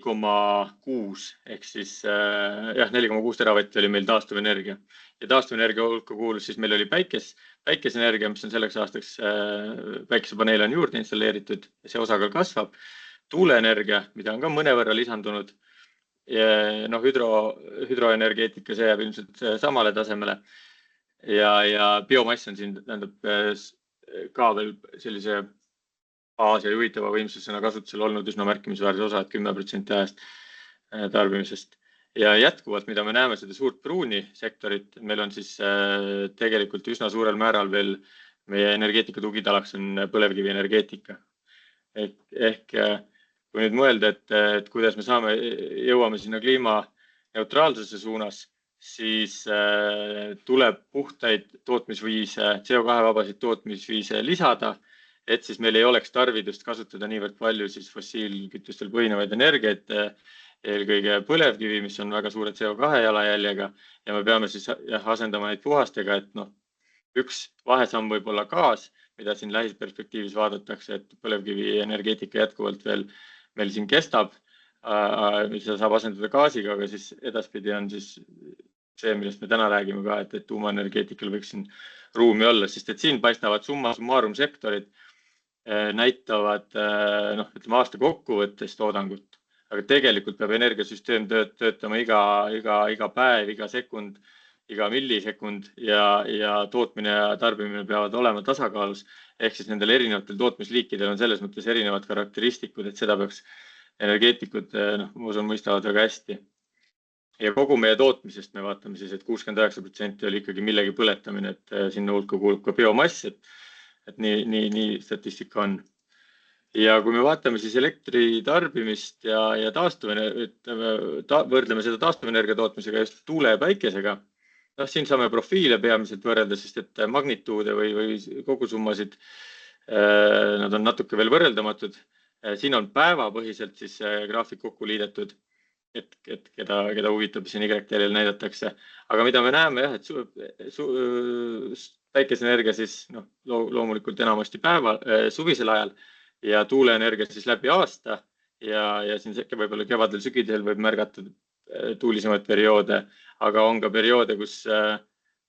4,6 ehk siis 4,6 teravatti oli meil taastuvenergia ja taastuvenergia hulka kuulus siis meil oli päikeseenergia, mis on selleks aastaks päikesepaneele on juurde installeeritud ja see osakaal kasvab. Tuuleenergia, mida on ka mõnevõrra lisandunud ja hüdroenergeetika, see jääb ilmselt samale tasemele ja biomass on siin tähendab ka veel sellise Aasia juhitava võimsusena kasutusel olnud üsna märkimisväärse osa, et 10% ajast tarbimisest. Ja jätkuvalt, mida me näeme seda suurt pruuni sektorit, meil on siis tegelikult üsna suurel määral veel meie energeetika tugitalaks on põlevkivi energeetika. Ehk kui nüüd mõelda, et kuidas me jõuame sinna kliimaneutraalsuse suunas, siis tuleb puhtaid tootmisviise, CO2-vabasid tootmisviise lisada, et siis meil ei oleks tarvidust kasutada niivõrd palju siis fossiilkütustel põhinevaid energiaid, eelkõige põlevkivi, mis on väga suure CO2 jalajäljega ja me peame siis asendama neid puhastega, et üks vahesamm võib olla gaas, mida siin lähisperspektiivis vaadatakse, et põlevkivi energeetika jätkuvalt veel meil siin kestab, mis saab asendada gaasiga, aga siis edaspidi on siis see, millest me täna räägime ka, et tuumaenergeetikal võiks siin ruumi olla, sest et siin paistavad summa summarum sektorid näitavad aasta kokkuvõttes toodangut, aga tegelikult peab energiasüsteem töötama iga päev, iga sekund, iga millisekund ja tootmine ja tarbimine peavad olema tasakaalus. Ehk siis nendel erinevatel tootmisliikidel on selles mõttes erinevad karakteristikud, et seda peaks energeetikud, ma usun, mõistavad väga hästi. Ja kogu meie tootmisest me vaatame siis, et 69% oli ikkagi millegi põletamine, et sinna hulka kuulub ka biomass, et nii statistika on. Ja kui me vaatame siis elektri tarbimist ja võrdleme seda taastuvenergia tootmisega just tuule ja päikesega, siin saame profiile peamiselt võrrelda, sest et magnituude või kogusummasid, nad on natuke veel võrreldamatud. Siin on päevapõhiselt siis graafik kokku liidetud, et keda huvitab, siin Y-telel näidatakse. Aga mida me näeme, et päikeseenergia siis loomulikult enamasti suvisel ajal ja tuuleenergia siis läbi aasta ja siin võib-olla kevadel sügisel võib märgata tuulisemaid perioode, aga on ka perioode, kus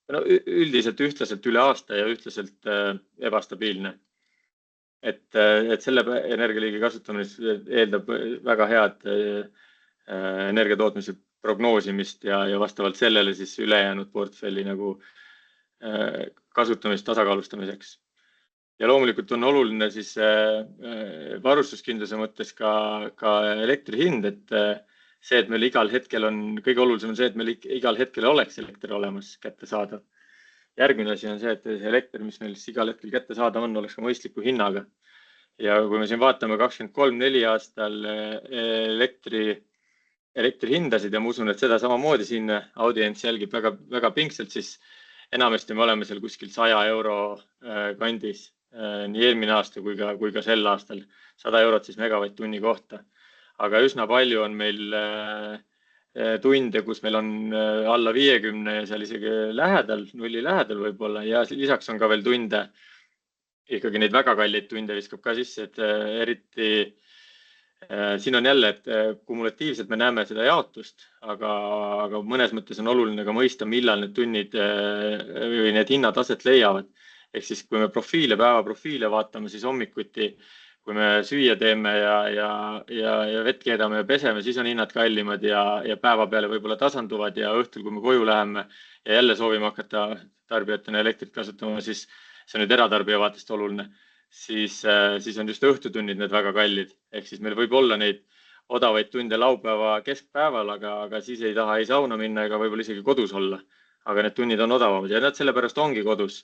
üldiselt ühtlaselt üle aasta ja ühtlaselt ebastabiilne. Et selle energialiigi kasutamine eeldab väga head energiatootmise prognoosimist ja vastavalt sellele siis ülejäänud portfelli kasutamist tasakaalustamiseks. Ja loomulikult on oluline siis varustuskindluse mõttes ka elektri hind, et see, et meil igal hetkel kõige olulisem on see, et meil igal hetkel oleks elekter olemas kätte saada. Järgmine asi on see, et see elekter, mis meil igal hetkel kätte saada on, oleks ka mõistliku hinnaga. Ja kui me siin vaatame 23-4 aastal elektri hindasid ja ma usun, et seda samamoodi siin audients jälgib väga pingselt, siis enamasti me oleme seal kuskil 100 euro kandis nii eelmine aasta kui ka sel aastal 100 eurot siis megavatt-tunni kohta. Aga üsna palju on meil tunde, kus meil on alla 50 ja seal isegi nulli lähedal võib-olla ja lisaks on ka veel tunde, ikkagi neid väga kalleid tunde viskab ka sisse, et eriti siin on jälle, et kumulatiivselt me näeme seda jaotust, aga mõnes mõttes on oluline ka mõista, millal need tunnid või need hinnad aset leiavad. Ehk siis, kui me päevaprofiile vaatame, siis hommikuti, kui me süüa teeme ja vett keedame ja peseme, siis on hinnad kallimad ja päeva peale võib-olla tasanduvad ja õhtul, kui me koju läheme ja jälle soovime hakata tarbijatena elektrit kasutama, siis see on nüüd eratarbija vaatest oluline, siis on just õhtutunnid need väga kallid. Ehk siis meil võib olla neid odavaid tunde laupäeva keskpäeval, aga siis ei taha ei sauna minna ega võib-olla isegi kodus olla. Aga need tunnid on odavamad ja nad sellepärast ongi kodus.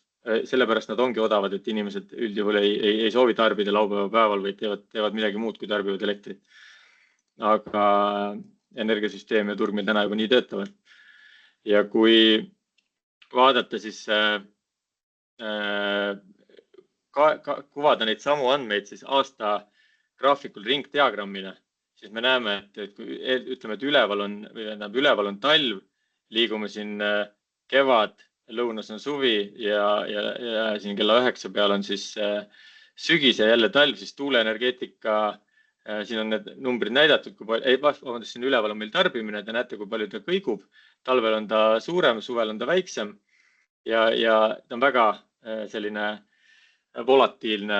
Sellepärast nad ongi odavad, et inimesed üldjuhul ei soovi tarbida laupäeva päeval, vaid teevad midagi muud, kui tarbivad elektrit. Aga energiasüsteem ja turg meil täna juba nii töötavad. Ja kui vaadata siis kuvada neid samu andmeid siis aasta graafikul ringdiagrammina, siis me näeme, et ütleme, et üleval on talv, liigume siin kevad, lõunas on suvi ja siin kella 9 peal on siis sügis ja jälle talv, siis tuuleenergeetika Siin on need numbrid näidatud, kui palju, vabandust, siin üleval on meil tarbimine, te näete, kui palju ta kõigub. Talvel on ta suurem, suvel on ta väiksem ja ta on väga selline volatiilne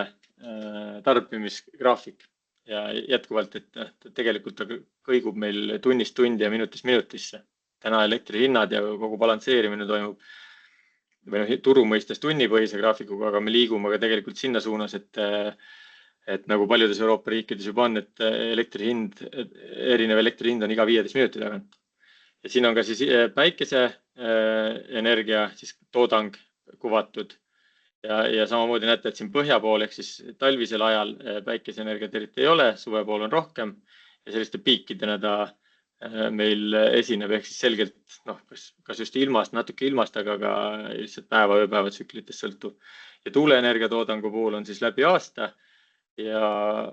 tarbimisgraafik ja jätkuvalt, et tegelikult ta kõigub meil tunnist tundi ja minutist minutisse. Täna elektrihinnad ja kogu balansseerimine toimub või turu mõistes tunnipõhise graafikuga, aga me liigume ka tegelikult sinna suunas, et nagu paljudes Euroopa riikides juba on, et erinev elektrihind on iga 15 minuti tagant. Ja siin on ka siis päikeseenergia siis toodang kuvatud ja samamoodi näete, et siin põhja pool ehk siis talvisel ajal päikeseenergiat eriti ei ole, suve pool on rohkem ja selliste piikidena ta meil esineb ehk siis selgelt, kas just natuke ilmast, aga ka lihtsalt päeva-ööpäeva tsüklitest sõltuv. Ja tuuleenergia toodangu puhul on siis läbi aasta ja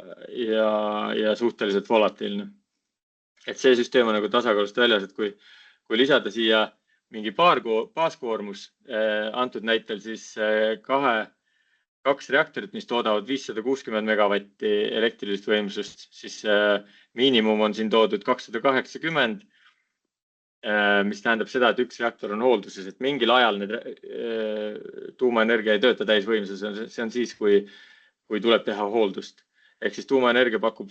suhteliselt volatiilne. Et see süsteem on nagu tasakaalust väljas, et kui lisada siia mingi baaskoormus antud näitel, siis kaks reaktorit, mis toodavad 560 megavatti elektrilist võimsust, siis miinimum on siin toodud 280, mis tähendab seda, et üks reaktor on hoolduses, et mingil ajal tuumaenergia ei tööta täisvõimsus, see on siis, kui tuleb teha hooldust. Ehk siis tuumaenergia pakub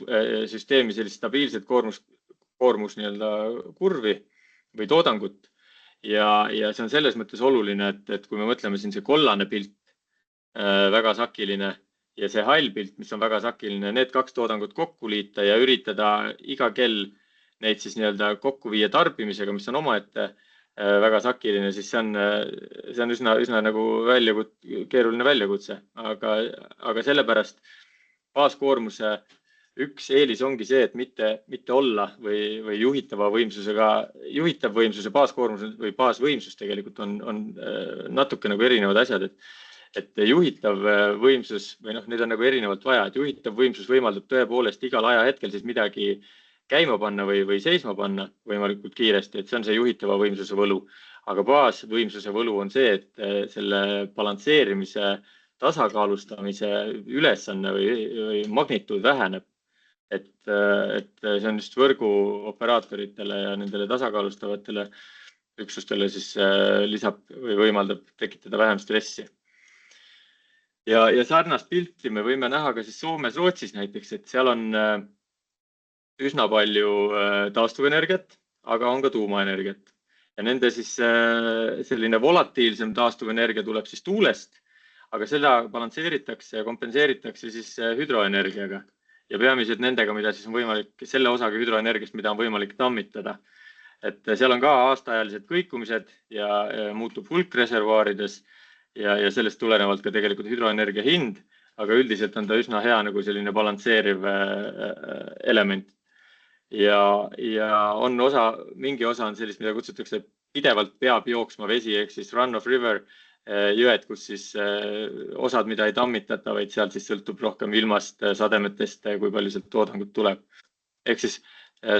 süsteemi sellist stabiilset koormus nii-öelda kurvi või toodangut ja see on selles mõttes oluline, et kui me mõtleme siin see kollane pilt, väga sakiline ja see hall pilt, mis on väga sakiline, need kaks toodangut kokku liita ja üritada iga kell neid siis nii-öelda kokku viia tarbimisega, mis on omaette väga sakiline, siis see on üsna nagu keeruline väljakutse, aga sellepärast baaskoormuse üks eelis ongi see, et mitte olla või juhitav võimsuse baaskoormus või baasvõimsus tegelikult on natuke nagu erinevad asjad, et juhitav võimsus või need on nagu erinevalt vaja, et juhitav võimsus võimaldab tõepoolest igal ajahetkel siis midagi käima panna või seisma panna võimalikult kiiresti, et see on see juhitava võimsuse võlu. Aga baasvõimsuse võlu on see, et selle balansseerimise, tasakaalustamise ülesanne või magnituud väheneb. Et see on just võrguoperaatoritele ja nendele tasakaalustavatele üksustele siis lisab või võimaldab tekitada vähem stressi. Ja sarnast pilti me võime näha ka siis Soomes, Rootsis näiteks, et seal on üsna palju taastuvenergiat, aga on ka tuumaenergiat. Ja nende siis selline volatiilsem taastuvenergia tuleb siis tuulest, aga seda balansseeritakse ja kompenseeritakse siis hüdroenergiaga. Ja peamiselt nendega, mida siis on võimalik, selle osaga hüdroenergiast, mida on võimalik tammitada. Et seal on ka aastaajalised kõikumised ja muutub hulk reservuaarides ja sellest tulenevalt ka tegelikult hüdroenergia hind, aga üldiselt on ta üsna hea nagu selline balansseeriv element. Ja on mingi osa on sellist, mida kutsutakse pidevalt peab jooksma vesi, ehk siis run of river jõed, kus siis osad, mida ei tammitata, vaid sealt siis sõltub rohkem ilmast, sademetest, kui palju sealt toodangut tuleb. Ehk siis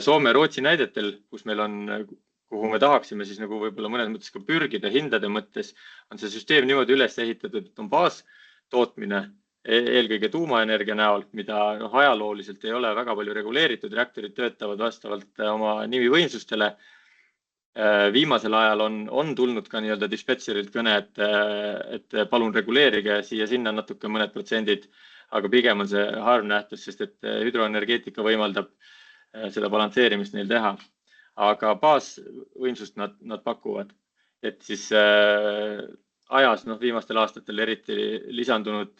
Soome ja Rootsi näidetel, kus meil on, kuhu me tahaksime siis nagu võib-olla mõnes mõttes ka pürgida hindade mõttes, on see süsteem niimoodi üles ehitatud, et on baastootmine eelkõige tuumaenergia näol, mida ajalooliselt ei ole väga palju reguleeritud, reaktorid töötavad vastavalt oma nimivõimsustele. Viimasel ajal on tulnud ka nii-öelda dispetšerilt kõne, et palun reguleerige siia-sinna natuke mõned protsendid, aga pigem on see harv nähtus, sest et hüdroenergeetika võimaldab seda balansseerimist neil teha. Aga baasvõimsust nad pakuvad, et siis ajas viimastel aastatel eriti lisandunud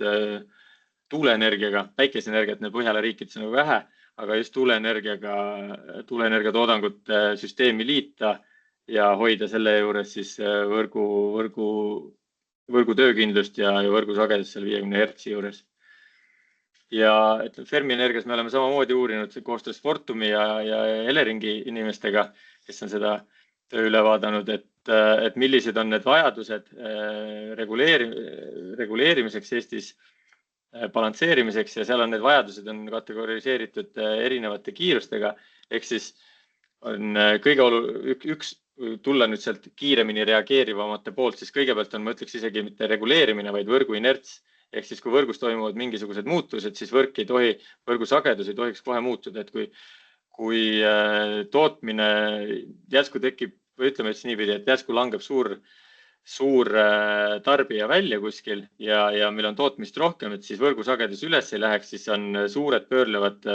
tuuleenergiaga, päikeseenergiat neil Põhjala riikides on vähe, aga just tuuleenergia toodangut süsteemi liita ja hoida selle juures siis võrgu töökindlust ja võrgu sagedust seal 50 hertsi juures. Ja Fermi Energias me oleme samamoodi uurinud koostöös Fortumi ja Eleringi inimestega, kes on seda töö üle vaadanud, et millised on need vajadused reguleerimiseks Eestis, balansseerimiseks ja seal on need vajadused on kategoriseeritud erinevate kiirustega. Ehk siis on üks tulla nüüd sealt kiiremini reageerivamate poolt, siis kõigepealt on, ma ütleks isegi mitte reguleerimine, vaid võrgu inerts. Ehk siis, kui võrgus toimuvad mingisugused muutused, siis võrgusagedus ei tohiks kohe muutuda, et kui tootmine järsku tekib, või ütleme siis niipidi, et järsku langeb suur tarbija välja kuskil ja meil on tootmist rohkem, et siis võrgusagedus üles ei läheks, siis on suured pöörlevad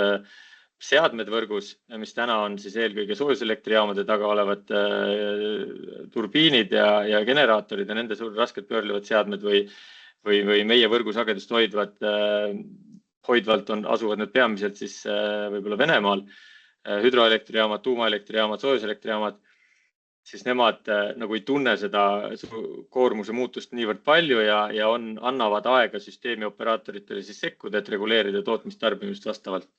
seadmed võrgus, mis täna on siis eelkõige soojuselektrijaamade taga olevad turbiinid ja generaatorid ja nende rasked pöörlevad seadmed või meie võrgusagedust hoidvalt asuvad need peamiselt siis võib-olla Venemaal, hüdroelektrijaamad, tuumaelektrijaamad, soojuselektrijaamad, siis nemad nagu ei tunne seda koormuse muutust niivõrd palju ja annavad aega süsteemi operaatoritele siis sekkuda, et reguleerida tootmistarbimist vastavalt.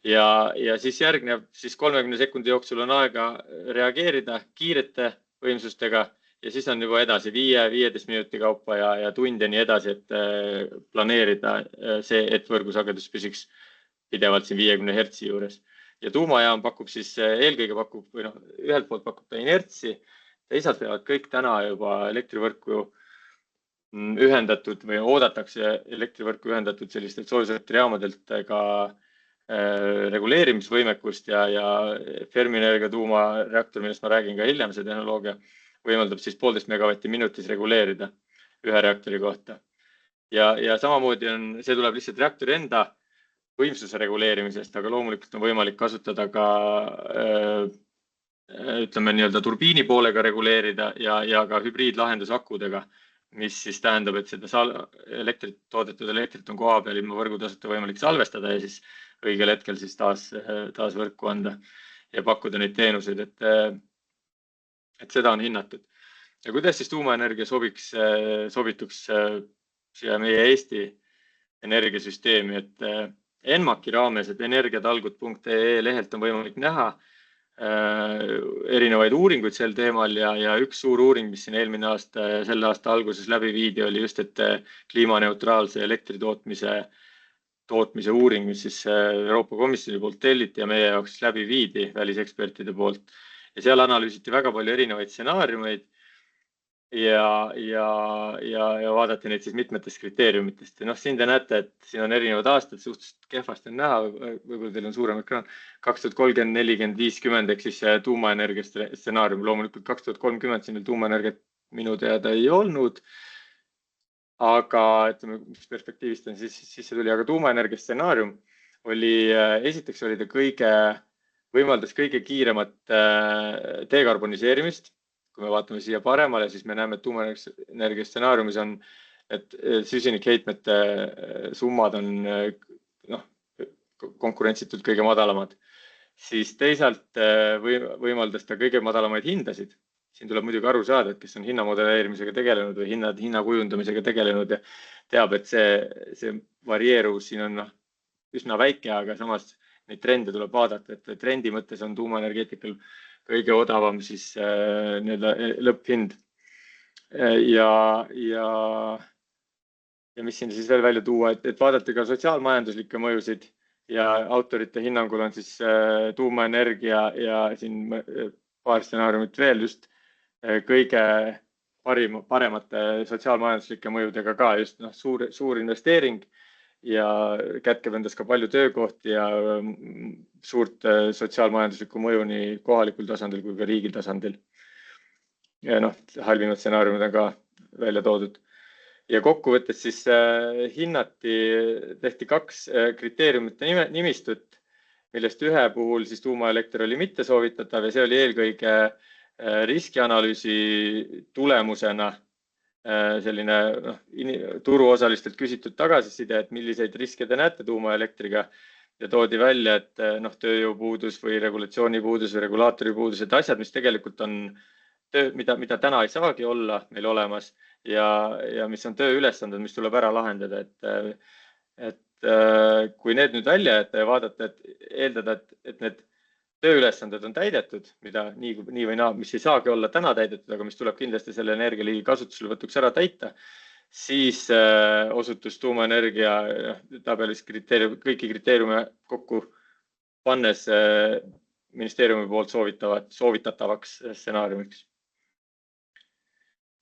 Ja siis järgnev 30 sekundi jooksul on aega reageerida kiirete võimsustega ja siis on juba edasi 5-15 minuti kaupa ja tund ja nii edasi, et planeerida see, et võrgusagedus püsiks pidevalt siin 50 hertsi juures. Ja tuumajaam pakub siis eelkõige ühelt poolt pakub ta inertsi, teisalt peavad kõik täna juba elektrivõrku ühendatud või oodatakse elektrivõrku ühendatud sellistelt soojuselektrijamadelt ka reguleerimisvõimekust ja Fermi-Energia tuumareaktor, millest ma räägin ka hiljem, see tehnoloogia võimaldab siis 1,5 megavatti minutis reguleerida ühe reaktori kohta. Ja samamoodi see tuleb lihtsalt reaktori enda võimsuse reguleerimisest, aga loomulikult on võimalik kasutada ka ütleme nii-öelda turbiini poolega reguleerida ja ka hübriidlahendusakudega, mis siis tähendab, et seda toodetud elektrit on koha peal ilma võrgutasuta võimalik salvestada ja siis õigel hetkel siis taas võrku anda ja pakkuda neid teenuseid, et seda on hinnatud. Ja kuidas siis tuumaenergia sobituks siia meie Eesti energiasüsteemi, et ENMAK-i raames, et energiatalgud.ee lehelt on võimalik näha erinevaid uuringuid sel teemal ja üks suur uuring, mis siin selle aasta alguses läbi viidi, oli just, et kliimaneutraalse elektritootmise uuring, mis siis Euroopa Komisjoni poolt telliti ja meie jaoks läbi viidi välisekspertide poolt. Ja seal analüüsiti väga palju erinevaid stsenaariumeid ja vaadati neid siis mitmetest kriteeriumitest. Ja siin te näete, et siin on erinevad aastad, suhteliselt kehvasti on näha, võib-olla teil on suurem ekraan, 2030, 40, 50, ehk siis tuumaenergia stsenaarium. Loomulikult 2030 siin veel tuumaenergiat minu teada ei olnud. Aga ütleme, mis perspektiivist on siis see tuli, aga tuumaenergia stsenaarium esiteks oli ta võimaldas kõige kiiremat dekarboniseerimist. Kui me vaatame siia paremale, siis me näeme, et tuumaenergia stsenaariumis on, et süsinikheitmete summad on konkurentsitult kõige madalamad. Siis teisalt võimaldas ta kõige madalamaid hindasid. Siin tuleb muidugi aru saada, et kes on hinnamodelleerimisega tegelenud või hinnakujundamisega tegelenud ja teab, et see varieeruvus siin on üsna väike, aga samas neid trende tuleb vaadata, et trendi mõttes on tuumaenergeetikal kõige odavam siis lõpphind. Ja mis siin siis veel välja tuua, et vaadata ka sotsiaalmajanduslikke mõjusid ja autorite hinnangul on siis tuumaenergia ja siin paar stsenaariumit veel just kõige paremate sotsiaalmajanduslike mõjudega ka just suur investeering ja kätkeb endas ka palju töökohti ja suurt sotsiaalmajanduslikku mõju nii kohalikul tasandil kui ka riigi tasandil. Ja halvimad stsenaariumid on ka välja toodud. Ja kokkuvõttes siis tehti 2 kriteeriumite nimistut, millest ühe puhul siis tuumaelekter oli mitte soovitatav ja see oli eelkõige riskianalüüsi tulemusena selline turuosalistelt küsitud tagasiside, et milliseid riske te näete tuumaelektriga ja toodi välja, et tööjõupuudus või regulatsioonipuudus või regulaatori puudus, et asjad, mis tegelikult on mida täna ei saagi olla meil olemas ja mis on tööülesanded, mis tuleb ära lahendada, et kui need nüüd välja jätta ja vaadata, et eeldada, et need tööülesanded on täidetud, mida nii või naa, mis ei saagi olla täna täidetud, aga mis tuleb kindlasti selle energialiigi kasutuselevõtuks ära täita, siis osutus tuumaenergia tabelis kõiki kriteeriume kokku pannes ministeeriumi poolt soovitatavaks stsenaariumiks.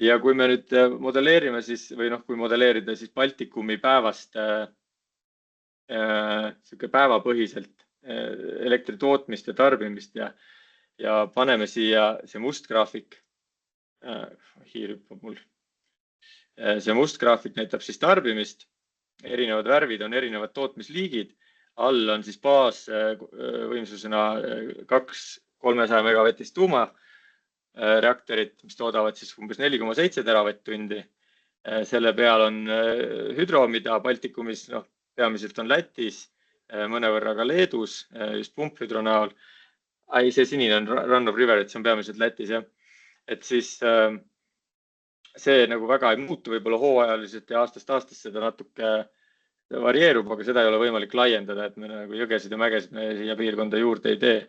Ja kui me nüüd modelleerime siis, või kui modelleerida siis Baltikumi päevast päevapõhiselt elektri tootmist ja tarbimist ja paneme siia see must graafik, hiir hüppab mul. See must graafik näitab siis tarbimist, erinevad värvid on erinevad tootmisliigid, all on siis baasvõimsusena 2 300 megavatist tuumareaktorit, mis toodavad siis umbes 4,7 teravatt-tundi. Selle peal on hüdro, mida Baltikumis peamiselt on Lätis, mõnevõrra ka Leedus, just pumphüdro näol. See sinine on Run of River, et see on peamiselt Lätis, jah. Et siis see nagu väga ei muutu võib-olla hooajaliselt ja aastast aastast seda natuke varieerub, aga seda ei ole võimalik laiendada, et me nagu jõgesid ja mägesid me siia piirkonda juurde ei tee.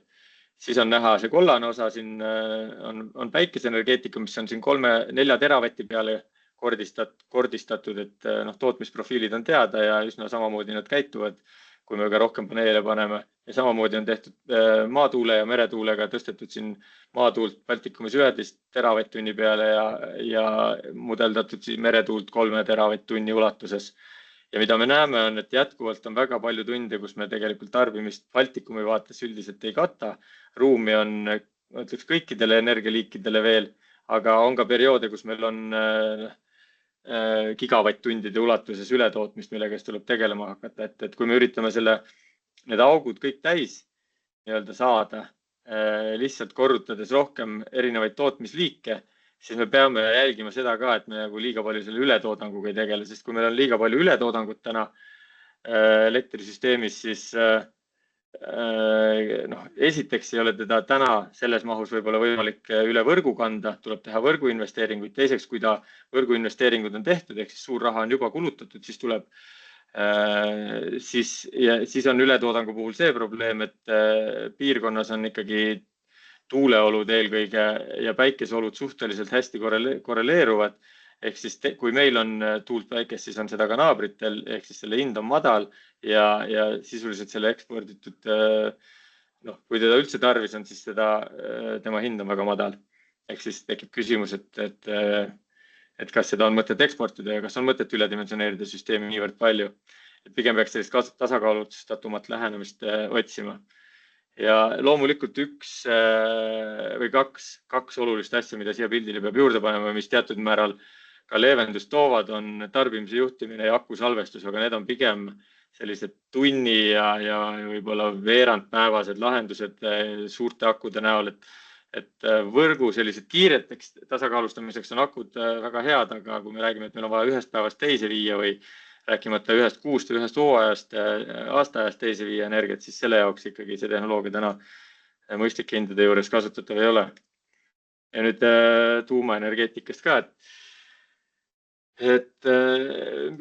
Siis on näha see kollane osa, siin on päikeseenergeetika, mis on siin 3-4 teravati peale kordistatud, et tootmisprofiilid on teada ja üsna samamoodi nad käituvad, kui me ka rohkem paneele paneme. Ja samamoodi on tehtud maatuule ja meretuulega tõstetud siin maatuult Baltikumis 11 teravatt-tunni peale ja mudeldatud siin meretuult 3 teravatt-tunni ulatuses. Ja mida me näeme on, et jätkuvalt on väga palju tunde, kus me tegelikult tarbimist Baltikumi vaates üldiselt ei kata. Ruumi on, ütleks, kõikidele energialiikidele veel, aga on ka perioode, kus meil on gigavatt-tundide ulatuses ületootmist, millega tuleb tegelema hakata. Et kui me üritame need augud kõik täis saada, lihtsalt korrutades rohkem erinevaid tootmisliike, siis me peame jälgima seda ka, et me nagu liiga palju selle ületoodanguga ei tegele, sest kui meil on liiga palju ületoodangut täna elektrisüsteemis, siis esiteks ei ole teda täna selles mahus võib-olla võimalik üle võrgu kanda, tuleb teha võrguinvesteeringuid. Teiseks, kui võrguinvesteeringud on tehtud, ehk siis suur raha on juba kulutatud, siis tuleb siis on ületoodangu puhul see probleem, et piirkonnas on ikkagi tuuleolud eelkõige ja päikeseolud suhteliselt hästi korreleeruvad. Ehk siis kui meil on tuult päikest, siis on seda ka naabritel, ehk siis selle hind on madal ja sisuliselt selle eksporditud, kui teda üldse tarvis on, siis tema hind on väga madal. Ehk siis tekib küsimus, et kas seda on mõtet eksportida ja kas on mõtet üledimensioneerida süsteemi niivõrd palju. Et pigem peaks sellist tasakaalustatumat lähenemist otsima. Ja loomulikult üks või kaks olulist asja, mida siia pildile peab juurde panema, mis teatud määral ka leevendust toovad, on tarbimise juhtimine ja akusalvestus, aga need on pigem sellised tunni ja võib-olla veerandpäevased lahendused suurte akude näol, et võrgu sellised kiireteks tasakaalustamiseks on akud väga head, aga kui me räägime, et meil on vaja ühest päevast teise viia või rääkimata ühest kuust või ühest hooajast, aastaajast teise viia energiat, siis selle jaoks ikkagi see tehnoloogia täna mõistlike hindade juures kasutatav ei ole. Ja nüüd tuumaenergeetikast ka, et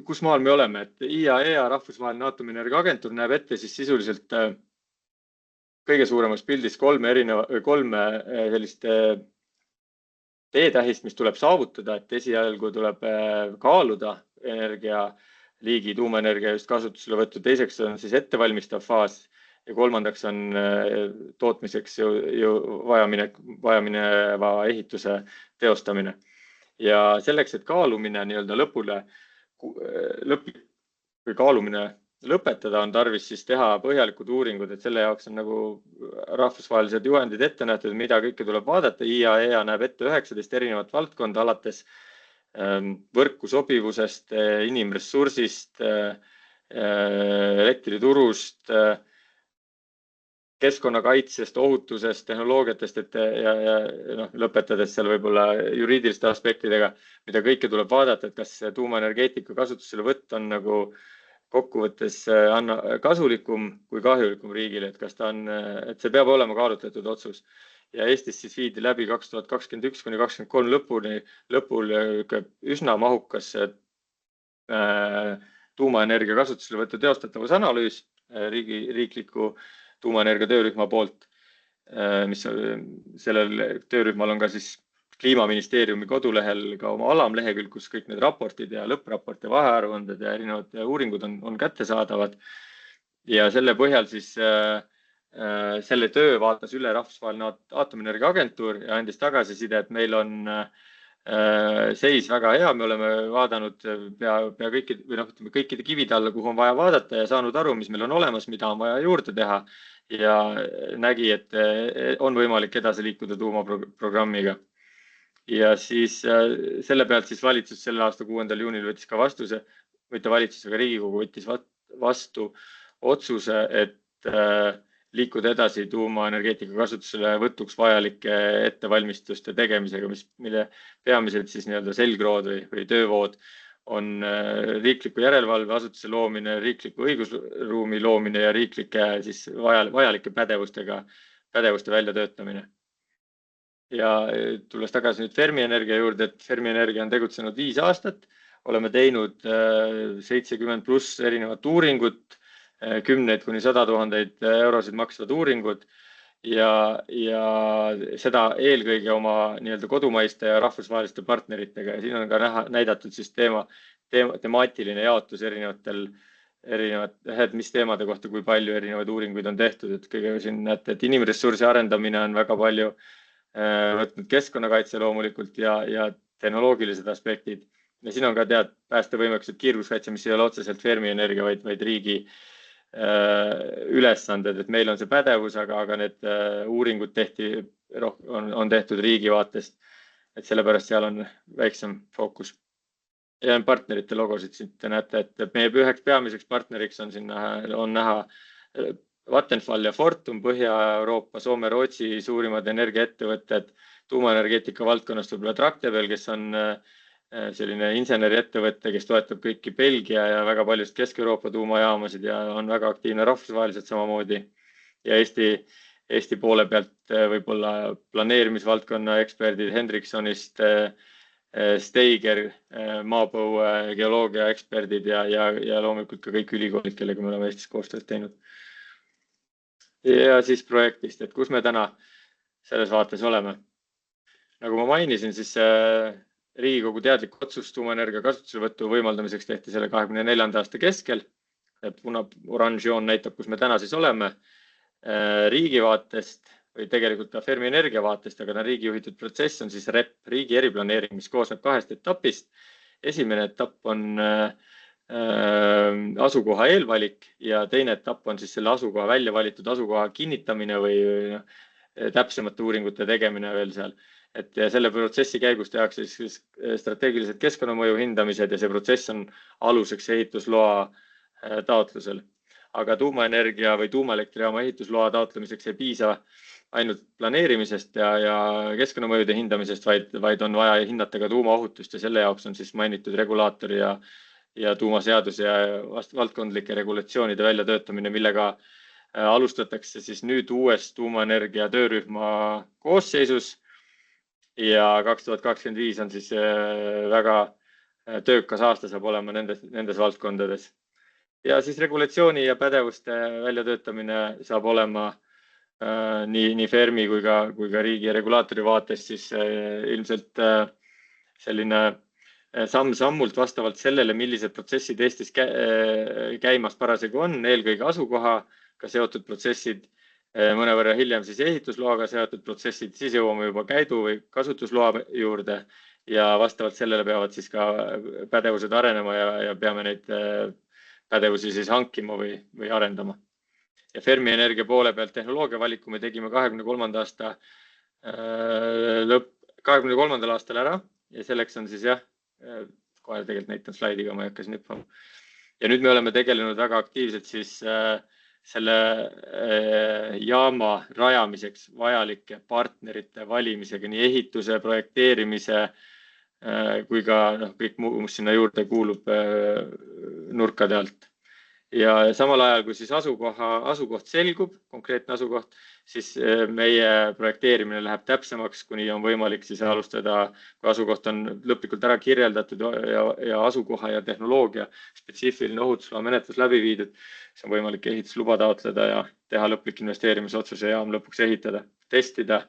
kus maal me oleme, et IAEA, Rahvusvaheline Aatomienergiaagentuur, näeb ette siis sisuliselt kõige suuremas pildis kolme sellist teetähist, mis tuleb saavutada, et esialgu tuleb kaaluda energialiigi tuumaenergia just kasutuselevõttu, teiseks on siis ettevalmistav faas ja kolmandaks on tootmiseks ju vajamineva ehituse teostamine. Ja selleks, et kaalumine lõpetada, on tarvis siis teha põhjalikud uuringud, et selle jaoks on nagu rahvusvahelised juhendid ette nähtud, mida kõike tuleb vaadata. IAEA näeb ette 19 erinevat valdkonda, alates võrku sobivusest, inimressursist, elektriturust, keskkonnakaitsest, ohutusest, tehnoloogiatest ja lõpetades seal võib-olla juriidiliste aspektidega, mida kõike tuleb vaadata, et kas tuumaenergeetika kasutuselevõtt on nagu kokkuvõttes kasulikum kui kahjulikum riigile, et kas et see peab olema kaalutletud otsus. Ja Eestis siis viidi läbi 2021–2023 lõpul üsna mahukas tuumaenergia kasutuselevõtu teostatavusanalüüs riikliku tuumaenergia töörühma poolt, mis sellel töörühmal on ka siis Kliimaministeeriumi kodulehel ka oma alamlehekülg, kus kõik need raportid ja lõppraport ja vahearuanded ja erinevad uuringud on kättesaadavad. Ja selle põhjal siis selle töö vaatas üle Rahvusvaheline Aatomienergiaagentuur ja andis tagasiside, et meil on seis väga hea, me oleme vaadanud pea kõikide, või ütleme, kõikide kivide alla, kuhu on vaja vaadata ja saanud aru, mis meil on olemas, mida on vaja juurde teha ja nägi, et on võimalik edasi liikuda tuumaprogrammiga. Ja siis selle pealt siis valitsus selle aasta 6. juunil võttis ka vastuse, mitte valitsus, aga Riigikogu võttis vastu otsuse, et liikuda edasi tuumaenergeetika kasutusele võtuks vajalike ettevalmistuste tegemisega, mille peamised siis nii-öelda selgrood või töövood on riikliku järelevalveasutuse loomine, riikliku õigusruumi loomine ja riiklike siis vajalike pädevuste väljatöötamine. Ja tulles tagasi nüüd Fermi Energia juurde, et Fermi Energia on tegutsenud 5 aastat, oleme teinud 70+ erinevat uuringut, 10 kuni 100 000 eurosid maksvad uuringud ja seda eelkõige oma nii-öelda kodumaiste ja rahvusvaheliste partneritega. Ja siin on ka näidatud siis temaatiline jaotus mis teemade kohta, kui palju erinevaid uuringuid on tehtud. Et kõige siin näete, et inimressursi arendamine on väga palju võtnud keskkonnakaitse loomulikult ja tehnoloogilised aspektid. Ja siin on ka päästevõimekused kiirguskaitse, mis ei ole otseselt Fermi Energia, vaid riigi ülesanded, et meil on see pädevus, aga need uuringud on tehtud riigi vaatest, et sellepärast seal on väiksem fookus. Ja partnerite logosid siit te näete, et meie üheks peamiseks partneriks on näha Vattenfall ja Fortum, Põhja-Euroopa, Soome, Rootsi suurimad energiaettevõtted, tuumaenergeetika valdkonnast võib-olla Tractebel, kes on selline inseneriettevõte, kes toetab kõiki Belgia ja väga paljust Kesk-Euroopa tuumajaamasid ja on väga aktiivne rahvusvaheliselt samamoodi. Ja Eesti poole pealt võib-olla planeerimisvaldkonna eksperdid Hendriksonist, Steiger, maapõue geoloogia eksperdid ja loomulikult ka kõik ülikoolid, kellega me oleme Eestis koostööd teinud. Ja siis projektist, et kus me täna selles vaates oleme. Nagu ma mainisin, siis Riigikogu teadlik otsus tuumaenergia kasutuselevõtu võimaldamiseks tehti selle 24. aasta keskel. Oranž joon näitab, kus me täna siis oleme. Riigi vaatest või tegelikult ka Fermi Energia vaatest, aga riigi juhitud protsess on siis REP, riigi eriplaneering, mis koosneb 2 etapist. Esimene etapp on asukoha eelvalik ja teine etapp on siis selle asukoha välja valitud asukoha kinnitamine või täpsemate uuringute tegemine veel seal. Et selle protsessi käigus tehakse siis strateegilised keskkonnamõju hindamised ja see protsess on aluseks ehitusloa taotlusel. Aga tuumaenergia või tuumaelektrijaama ehitusloa taotlemiseks ei piisa ainult planeerimisest ja keskkonnamõjude hindamisest, vaid on vaja hinnata ka tuumaohutust ja selle jaoks on siis mainitud regulaatori ja tuumaseadus ja valdkondlike regulatsioonide väljatöötamine, millega alustatakse siis nüüd uues tuumaenergia töörühma koosseisus ja 2025 on siis väga töökas aasta saab olema nendes valdkondades. Ja siis regulatsiooni ja pädevuste väljatöötamine saab olema nii Fermi kui ka riigi regulaatori vaates siis ilmselt selline samm-sammult vastavalt sellele, millised protsessid Eestis käimas parasjagu on, eelkõige asukohaga seotud protsessid, mõnevõrra hiljem siis ehitusloaga seotud protsessid, siis jõuame juba käidu või kasutusloa juurde ja vastavalt sellele peavad siis ka pädevused arenema ja peame neid pädevusi siis hankima või arendama. Ja Fermi Energia poole pealt tehnoloogia valiku me tegime 23. aastal ära ja selleks on siis kohe tegelikult näitan slaidiga, ma ei hakka siin hüppama. Ja nüüd me oleme tegelenud väga aktiivselt siis selle jaama rajamiseks vajalike partnerite valimisega, nii ehituse, projekteerimise kui ka kõik muu, mis sinna juurde kuulub nurkade alt. Ja samal ajal, kui siis asukoht selgub, konkreetne asukoht, siis meie projekteerimine läheb täpsemaks, kuni on võimalik siis alustada, kui asukoht on lõplikult ära kirjeldatud ja asukoha ja tehnoloogia spetsiifiline ohutusloa menetlus läbi viidud, siis on võimalik ehitusluba taotleda ja teha lõplik investeerimisotsuse jaam lõpuks ehitada, testida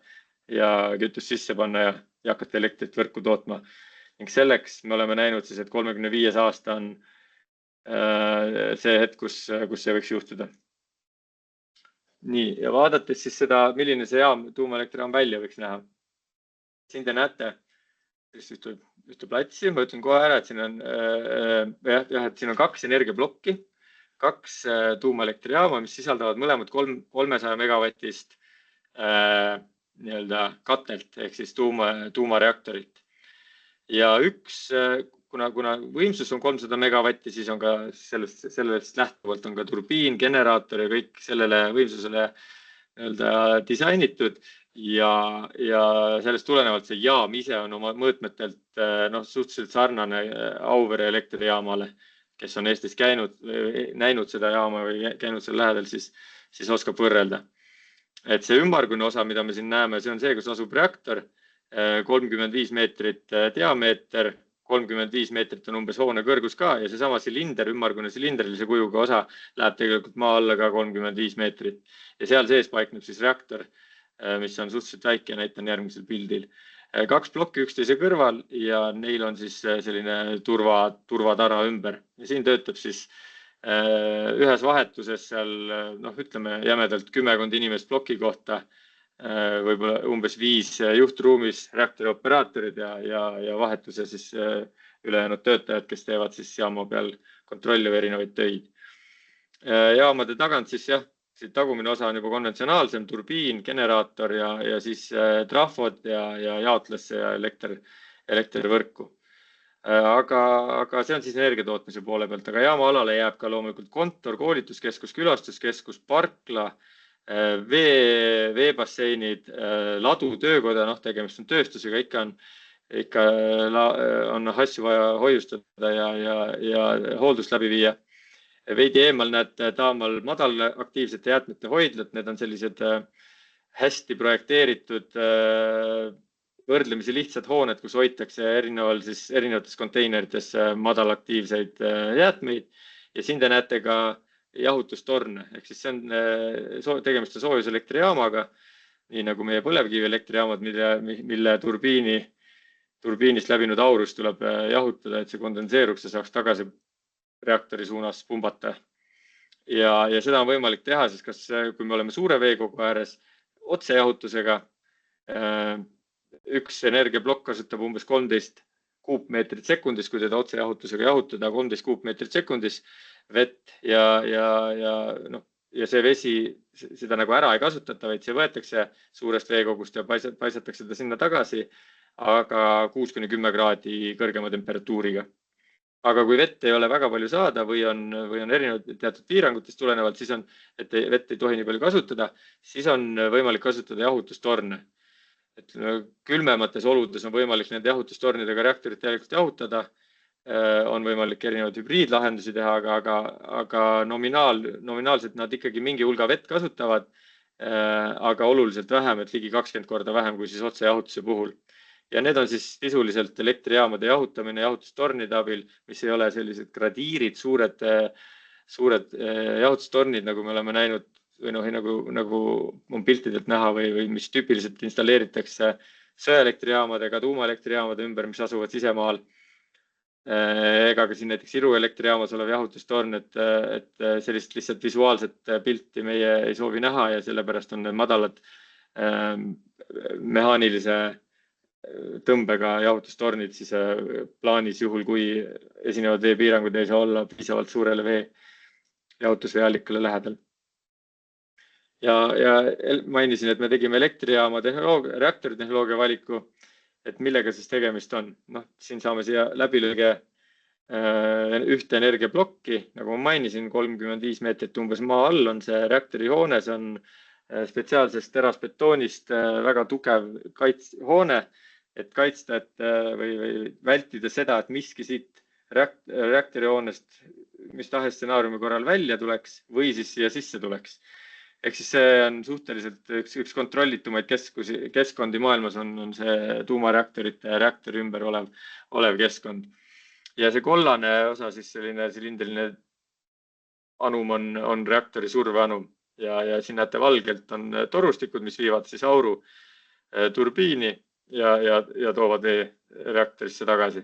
ja kütust sisse panna ja hakata elektrit võrku tootma. Ning selleks me oleme näinud siis, et 35. aasta on see hetk, kus see võiks juhtuda. Nii, ja vaadates siis seda, milline see tuumaelektrijaam välja võiks näha. Siin te näete ühte platsi, ma ütlen kohe ära, et siin on, et siin on 2 energiaplokki, 2 tuumaelektrijaama, mis sisaldavad mõlemad 300 megavatist nii-öelda katelt ehk siis tuumareaktorit. Ja kuna võimsus on 300 megavatti, siis on ka sellest lähtuvalt on ka turbiin, generaator ja kõik sellele võimsusele disainitud ja sellest tulenevalt see jaam ise on oma mõõtmetelt suhteliselt sarnane Auvere elektrijaamale, kes on Eestis näinud seda jaama või käinud seal lähedal, siis oskab võrrelda. Et see ümmargune osa, mida me siin näeme, see on see, kus asub reaktor, 35 meetrit diameeter, 35 meetrit on umbes hoone kõrgus ka ja seesama silinder, ümmargune silindrilise kujuga osa läheb tegelikult maa alla ka 35 meetrit. Ja seal sees paikneb siis reaktor, mis on suhteliselt väike, näitan järgmisel pildil. 2 plokki üksteise kõrval ja neil on siis selline turvatara ümber. Ja siin töötab siis ühes vahetuses seal, ütleme jämedalt 10 inimest ploki kohta, võib-olla umbes 5 juhtruumis reaktori operaatorid ja vahetuse siis ülejäänud töötajad, kes teevad siis jaama peal kontrolli või erinevaid töid. Jaamade tagant siis tagumine osa on juba konventsionaalsem, turbiin, generaator ja siis trafod ja jaotlesse ja elektrivõrku. Aga see on siis energiatootmise poole pealt, aga jaama alale jääb ka loomulikult kontor, koolituskeskus, külastuskeskus, parkla, veebasseinid, ladu, töökoda, tegemist on tööstusega, ikka on asju vaja hoiustada ja hooldust läbi viia. Veidi eemal näete taamal madalaktiivsete jäätmete hoidlad, need on sellised hästi projekteeritud võrdlemisi lihtsad hooned, kus hoitakse erinevates konteinerites madalaktiivseid jäätmeid ja siin te näete ka jahutustorne, ehk siis see on tegemist soojuselektrijaamaga, nii nagu meie põlevkivi elektrijaamad, mille turbiinist läbinud aurus tuleb jahutada, et see kondenseeruks ja saaks tagasi reaktori suunas pumbata. Ja seda on võimalik teha, siis kas kui me oleme suure veekogu ääres otsejahutusega, üks energiaplokk kasutab umbes 13 kuupmeetrit sekundis, kui teda otsejahutusega jahutada, 13 kuupmeetrit sekundis vett ja see vesi, seda nagu ära ei kasutata, vaid see võetakse suurest veekogust ja paisatakse ta sinna tagasi, aga 6–10 kraadi kõrgema temperatuuriga. Aga kui vett ei ole väga palju saada või on erinevad teatud piirangutest tulenevalt, siis on, et vett ei tohi nii palju kasutada, siis on võimalik kasutada jahutustorne. Külmemates oludes on võimalik nende jahutustornidega reaktorit tegelikult jahutada, on võimalik erinevaid hübriidlahendusi teha, aga nominaalselt nad ikkagi mingi hulga vett kasutavad, aga oluliselt vähem, et ligi 20 korda vähem kui siis otsejahutuse puhul. Ja need on siis sisuliselt elektrijaamade jahutamine jahutustornide abil, mis ei ole sellised gradiirid, suured jahutustornid, nagu me oleme näinud või nagu on piltidelt näha või mis tüüpiliselt installeeritakse söeelektrijaamadega, tuumaelektrijaamade ümber, mis asuvad sisemaal. Ega ka siin näiteks Iru elektrijaamas olev jahutustorn, et sellist lihtsalt visuaalset pilti meie ei soovi näha ja sellepärast on need madalad mehaanilise tõmbega jahutustornid siis plaanis juhul, kui esinevad veepiirangud ei saa olla piisavalt suurele jahutusveeallikale lähedal. Ja mainisin, et me tegime elektrijaama reaktori tehnoloogia valiku, et millega siis tegemist on. Siin saame siia läbilõige ühte energiaplokki, nagu ma mainisin, 35 meetrit umbes maa all on see reaktori hoone, see on spetsiaalsest terasbetoonist väga tugev hoone, et kaitsta või vältida seda, et miski siit reaktori hoonest mis tahes stsenaariumi korral välja tuleks või siis siia sisse tuleks. Ehk siis see on suhteliselt üks kontrollitumaid keskkondi maailmas on see tuumareaktorite ja reaktori ümber olev keskkond. Ja see kollane osa, siis selline silindriline anum on reaktori surveanum ja siin näete valgelt on torustikud, mis viivad siis auru turbiini ja toovad vee reaktorisse tagasi.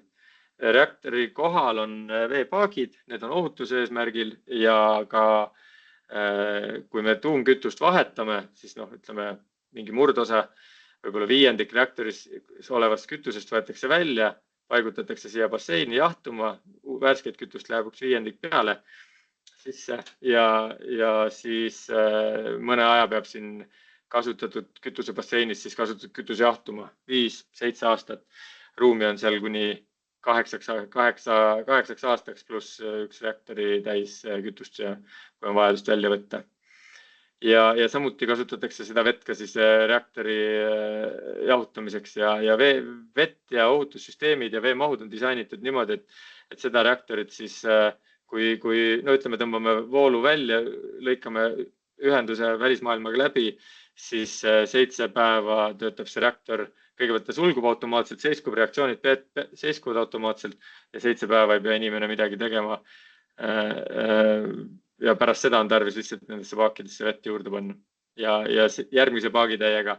Reaktori kohal on veepaagid, need on ohutuse eesmärgil ja ka kui me tuumkütust vahetame, siis ütleme mingi murdosa võib-olla viiendik reaktoris olevast kütusest võetakse välja, paigutatakse siia basseini jahtuma, värsket kütust läheb üks viiendik peale sisse ja siis mõne aja peab siin kasutatud kütusebasseinis siis kasutatud kütuse jahtuma 5-7 aastat. Ruumi on seal kuni 8 aastaks pluss üks reaktori täis kütust, kui on vajadust välja võtta. Ja samuti kasutatakse seda vett ka siis reaktori jahutamiseks ja vett ja ohutussüsteemid ja veemahud on disainitud niimoodi, et seda reaktorit siis, kui ütleme, tõmbame voolu välja, lõikame ühenduse välismaailmaga läbi, siis 7 päeva töötab see reaktor, kõigepealt ta sulgub automaatselt, seiskub, reaktsioonid seiskuvad automaatselt ja 7 päeva ei pea inimene midagi tegema. Ja pärast seda on tarvis lihtsalt nendesse paakidesse vett juurde panna. Ja järgmise paagitäiega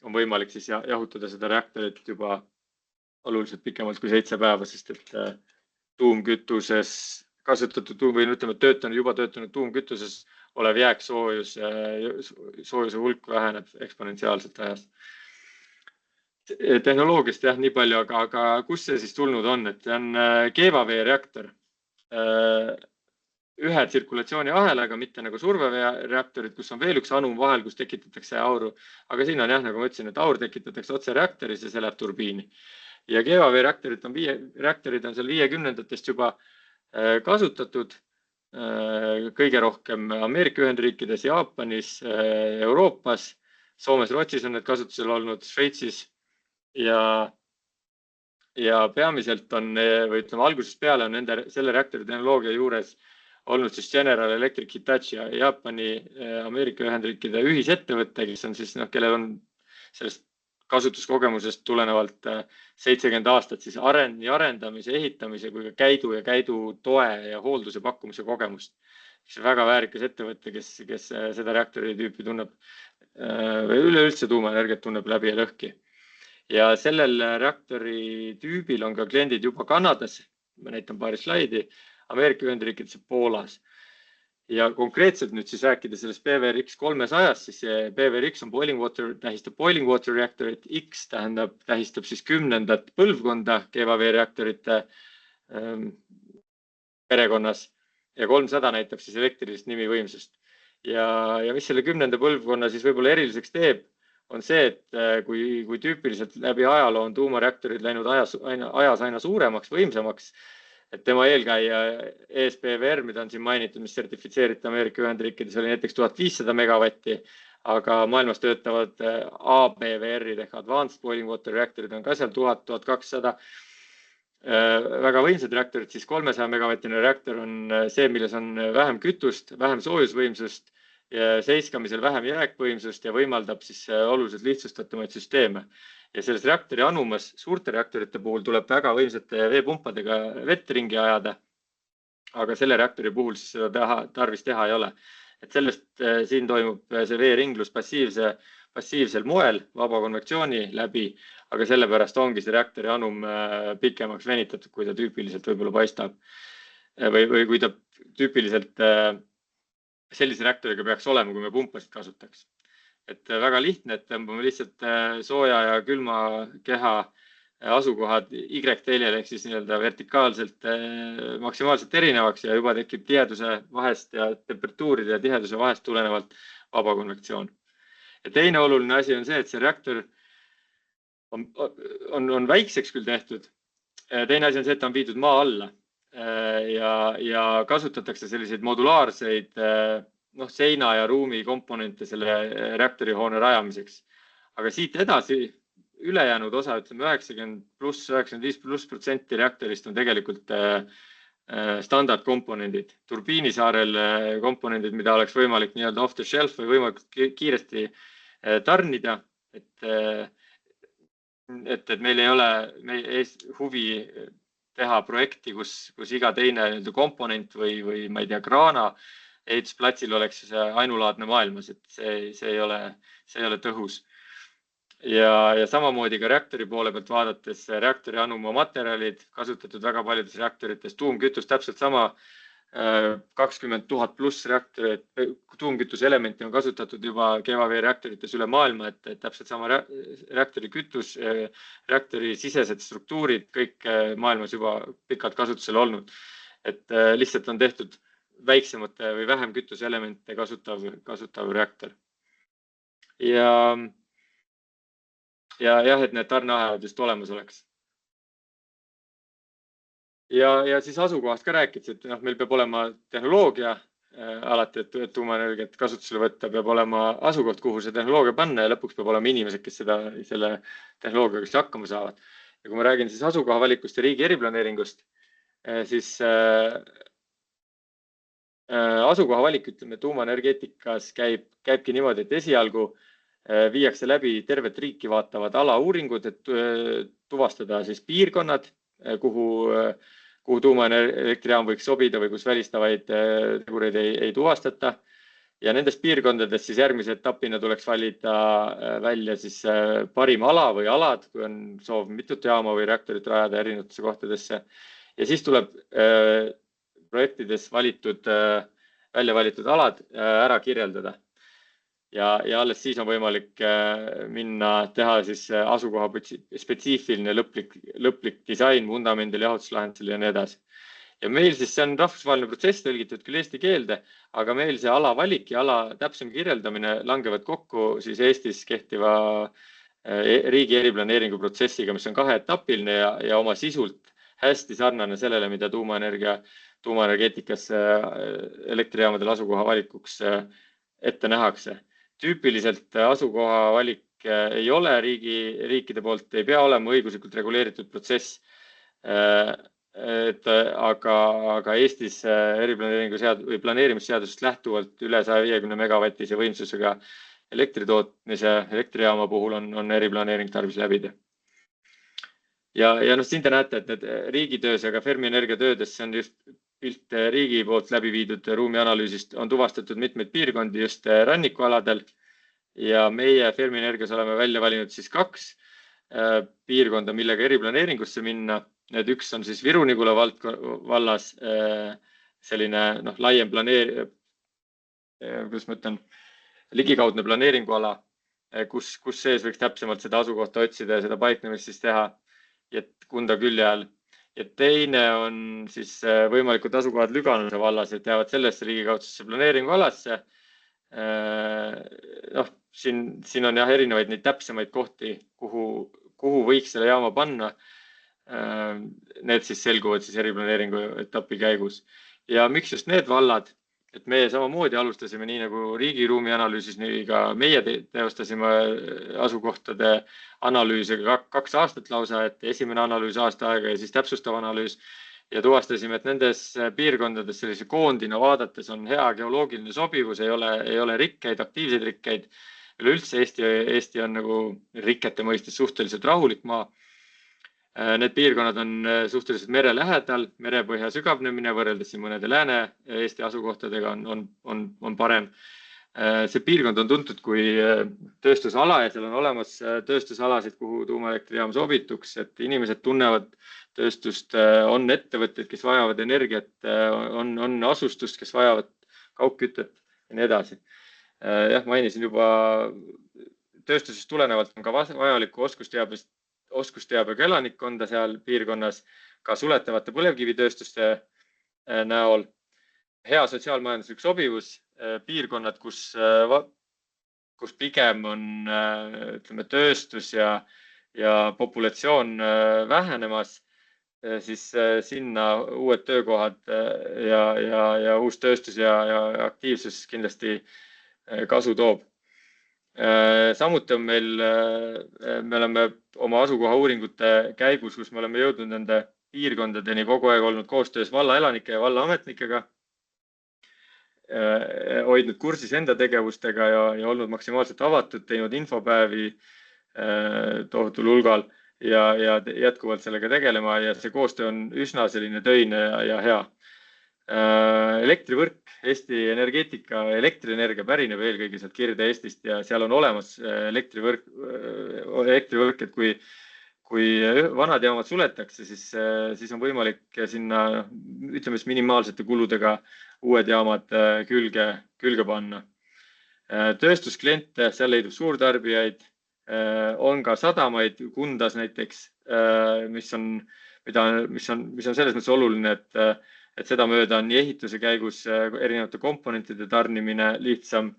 on võimalik siis jahutada seda reaktorit juba oluliselt pikemalt kui 7 päeva, sest et tuumkütuses kasutatud või ütleme, juba töötanud tuumkütuses olev jääksoojuse hulk väheneb eksponentsiaalselt ajas. Tehnoloogiast jah, nii palju, aga kus see siis tulnud on? Et see on keevaveereaktor. Ühe tsirkulatsiooni ahelaga, mitte nagu surveveereaktorid, kus on veel üks anum vahel, kus tekitatakse auru. Aga siin on jah, nagu ma ütlesin, et aur tekitatakse otse reaktoris ja see läheb turbiini. Ja keevaveereaktorid on seal 50-ndatest juba kasutatud kõige rohkem Ameerika Ühendriikides, Jaapanis, Euroopas, Soomes, Rootsis on need kasutusel olnud, Šveitsis ja peamiselt on, või ütleme, algusest peale on selle reaktori tehnoloogia juures olnud siis General Electric, Hitachi ja Jaapani, Ameerika Ühendriikide ühisettevõte, kes on siis, kellel on sellest kasutuskogemusest tulenevalt 70 aastat siis nii arendamise, ehitamise kui ka käidu ja käidu toe ja hoolduse pakkumise kogemust. See on väga väärikas ettevõte, kes seda reaktori tüüpi tunneb või üleüldse tuumaenergiat tunneb läbi ja lõhki. Ja sellel reaktori tüübil on ka kliendid juba Kanadas, ma näitan paari slaidi, Ameerika Ühendriikides ja Poolas. Ja konkreetselt nüüd siis rääkida sellest PVRX 300, siis see PVRX on tähistab boiling water reaktorit, X tähistab siis 10. põlvkonda keevaveereaktorite perekonnas ja 300 näitab siis elektrilist nimivõimsust. Ja mis selle 10. põlvkonna siis võib-olla eriliseks teeb, on see, et kui tüüpiliselt läbi ajaloo on tuumareaktorid läinud ajas aina suuremaks, võimsamaks, et tema eelkäija ESPVR, mida on siin mainitud, mis sertifitseeriti Ameerika Ühendriikides, oli näiteks 1500 megavatti, aga maailmas töötavad ABVR-id ehk Advanced Boiling Water Reactorid on ka seal 1000-1200. Väga võimsad reaktorid, siis 300 megavatine reaktor on see, milles on vähem kütust, vähem soojusvõimsust, seiskamisel vähem jääkvõimsust ja võimaldab siis oluliselt lihtsustatumaid süsteeme. Ja selles reaktori anumas suurte reaktorite puhul tuleb väga võimsate veepumpadega vett ringi ajada, aga selle reaktori puhul siis seda tarvis teha ei ole. Et sellest siin toimub see veeringlus passiivsel moel, vaba konvektsiooni läbi, aga sellepärast ongi see reaktori anum pikemaks venitatud, kui ta tüüpiliselt võib-olla paistab. Või kui ta tüüpiliselt sellise reaktoriga peaks olema, kui me pumpasid kasutaks. Et väga lihtne, et tõmbame lihtsalt sooja ja külma keha asukohad Y-teljel ehk siis vertikaalselt maksimaalselt erinevaks ja juba tekib tiheduse vahest ja temperatuuride ja tiheduse vahest tulenevalt vaba konvektsioon. Ja teine oluline asi on see, et see reaktor on väikseks küll tehtud. Teine asi on see, et ta on viidud maa alla ja kasutatakse selliseid modulaarseid seina ja ruumi komponente selle reaktorihoone rajamiseks. Aga siit edasi ülejäänud osa, ütleme 90+, 95% reaktorist on tegelikult standardkomponendid. Turbiinisaarel komponendid, mida oleks võimalik nii-öelda off the shelf või võimalikult kiiresti tarnida. Et meil ei ole huvi teha projekti, kus iga teine komponent või ma ei tea, kraana ehitusplatsil oleks ainulaadne maailmas, et see ei ole tõhus. Ja samamoodi ka reaktori poole pealt vaadates reaktori anuma materjalid kasutatud väga paljudes reaktorites, tuumkütus täpselt sama 20 000 pluss reaktoreid, tuumkütuse elementi on kasutatud juba keevaveereaktorites üle maailma, et täpselt sama reaktori kütus, reaktori sisesed struktuurid, kõik maailmas juba pikalt kasutusel olnud. Et lihtsalt on tehtud väiksemate või vähem kütuseelemente kasutav reaktor. Ja jah, et need tarneahelad just olemas oleks. Ja siis asukohast ka rääkides, et meil peab olema tehnoloogia alati, et tuumaenergiat kasutusele võtta, peab olema asukoht, kuhu see tehnoloogia panna ja lõpuks peab olema inimesed, kes selle tehnoloogiaga hakkama saavad. Ja kui ma räägin siis asukoha valikust ja riigi eriplaneeringust, siis asukoha valik, ütleme, tuumaenergeetikas käibki niimoodi, et esialgu viiakse läbi tervet riiki vaatavad alauuringud, et tuvastada siis piirkonnad, kuhu tuumaelektrijaam võiks sobida või kus välistavaid tegureid ei tuvastata. Ja nendest piirkondadest siis järgmise etapina tuleks valida välja siis parim ala või alad, kui on soov mitut jaama või reaktorit rajada erinevatesse kohtadesse. Ja siis tuleb projektides välja valitud alad ära kirjeldada. Ja alles siis on võimalik minna teha siis asukoha spetsiifiline lõplik disain vundamendil, jahutuslahendusel ja nii edasi. Ja meil siis see on rahvusvaheline protsess tõlgitud küll eesti keelde, aga meil see ala valik ja ala täpsem kirjeldamine langevad kokku siis Eestis kehtiva riigi eriplaneeringu protsessiga, mis on kaheetapiline ja oma sisult hästi sarnane sellele, mida tuumaenergeetikas elektrijaamadel asukoha valikuks ette nähakse. Tüüpiliselt asukoha valik ei ole riikide poolt, ei pea olema õiguslikult reguleeritud protsess, aga Eestis eriplaneeringu või planeerimisseadusest lähtuvalt üle 150 megavatise võimsusega elektritootmise elektrijaama puhul on eriplaneering tarvis läbida. Ja siin te näete, et need riigitöös ja ka Fermi Energia töödes, see on just pilt riigi poolt läbi viidud ruumianalüüsist, on tuvastatud mitmeid piirkondi just rannikualadel ja meie Fermi Energias oleme välja valinud siis 2 piirkonda, millega eriplaneeringusse minna. Need üks on siis Viru-Nigula vallas selline laiem ligikaudne planeeringuala, kus sees võiks täpsemalt seda asukohta otsida ja seda paiknemist siis teha Kunda külje all. Ja teine on siis võimalikud asukohad Lüganuse vallas, et jäävad sellesse ligikaudsesse planeeringualasse. Siin on jah erinevaid neid täpsemaid kohti, kuhu võiks selle jaama panna. Need siis selguvad siis eriplaneeringu etapi käigus. Ja miks just need vallad? Et me samamoodi alustasime nii nagu riigi ruumianalüüsis, nii ka meie teostasime asukohtade analüüsiga 2 aastat lausa, et esimene analüüs aasta aega ja siis täpsustav analüüs. Ja tuvastasime, et nendes piirkondades sellise koondina vaadates on hea geoloogiline sobivus, ei ole rikkeid, aktiivseid rikkeid. Üleüldse Eesti on nagu rikkete mõistes suhteliselt rahulik maa. Need piirkonnad on suhteliselt mere lähedal, merepõhja sügavnemine võrreldes mõnede Lääne-Eesti asukohtadega on parem. See piirkond on tuntud kui tööstusala ja seal on olemas tööstusalasid, kuhu tuumaelektrijaam sobituks, et inimesed tunnevad tööstust, on ettevõtted, kes vajavad energiat, on asustust, kes vajavad kaugkütet ja nii edasi. Jah, mainisin juba tööstusest tulenevalt on ka vajalikku oskusteabega elanikkonda seal piirkonnas, ka suletavate põlevkivitööstuste näol. Hea sotsiaalmajanduslik sobivus, piirkonnad, kus pigem on tööstus ja populatsioon vähenemas, siis sinna uued töökohad ja uus tööstus ja aktiivsus kindlasti kasu toob. Samuti on me oleme oma asukoha uuringute käigus, kus me oleme jõudnud nende piirkondadeni kogu aeg olnud koostöös valla elanike ja valla ametnikega, hoidnud kursis enda tegevustega ja olnud maksimaalselt avatud, teinud infopäevi tohutul hulgal ja jätkuvalt sellega tegelema ja see koostöö on üsna selline töine ja hea. Elektrivõrk, Eesti energeetika, elektrienergia pärineb eelkõige sealt Kirde-Eestist ja seal on olemas elektrivõrk, et kui kui vanad jaamad suletakse, siis on võimalik sinna, ütleme, minimaalsete kuludega uued jaamad külge panna. Tööstuskliente, seal leidub suurtarbijaid, on ka sadamaid Kundas näiteks, mis on selles mõttes oluline, et seda mööda on nii ehituse käigus erinevate komponentide tarnimine lihtsam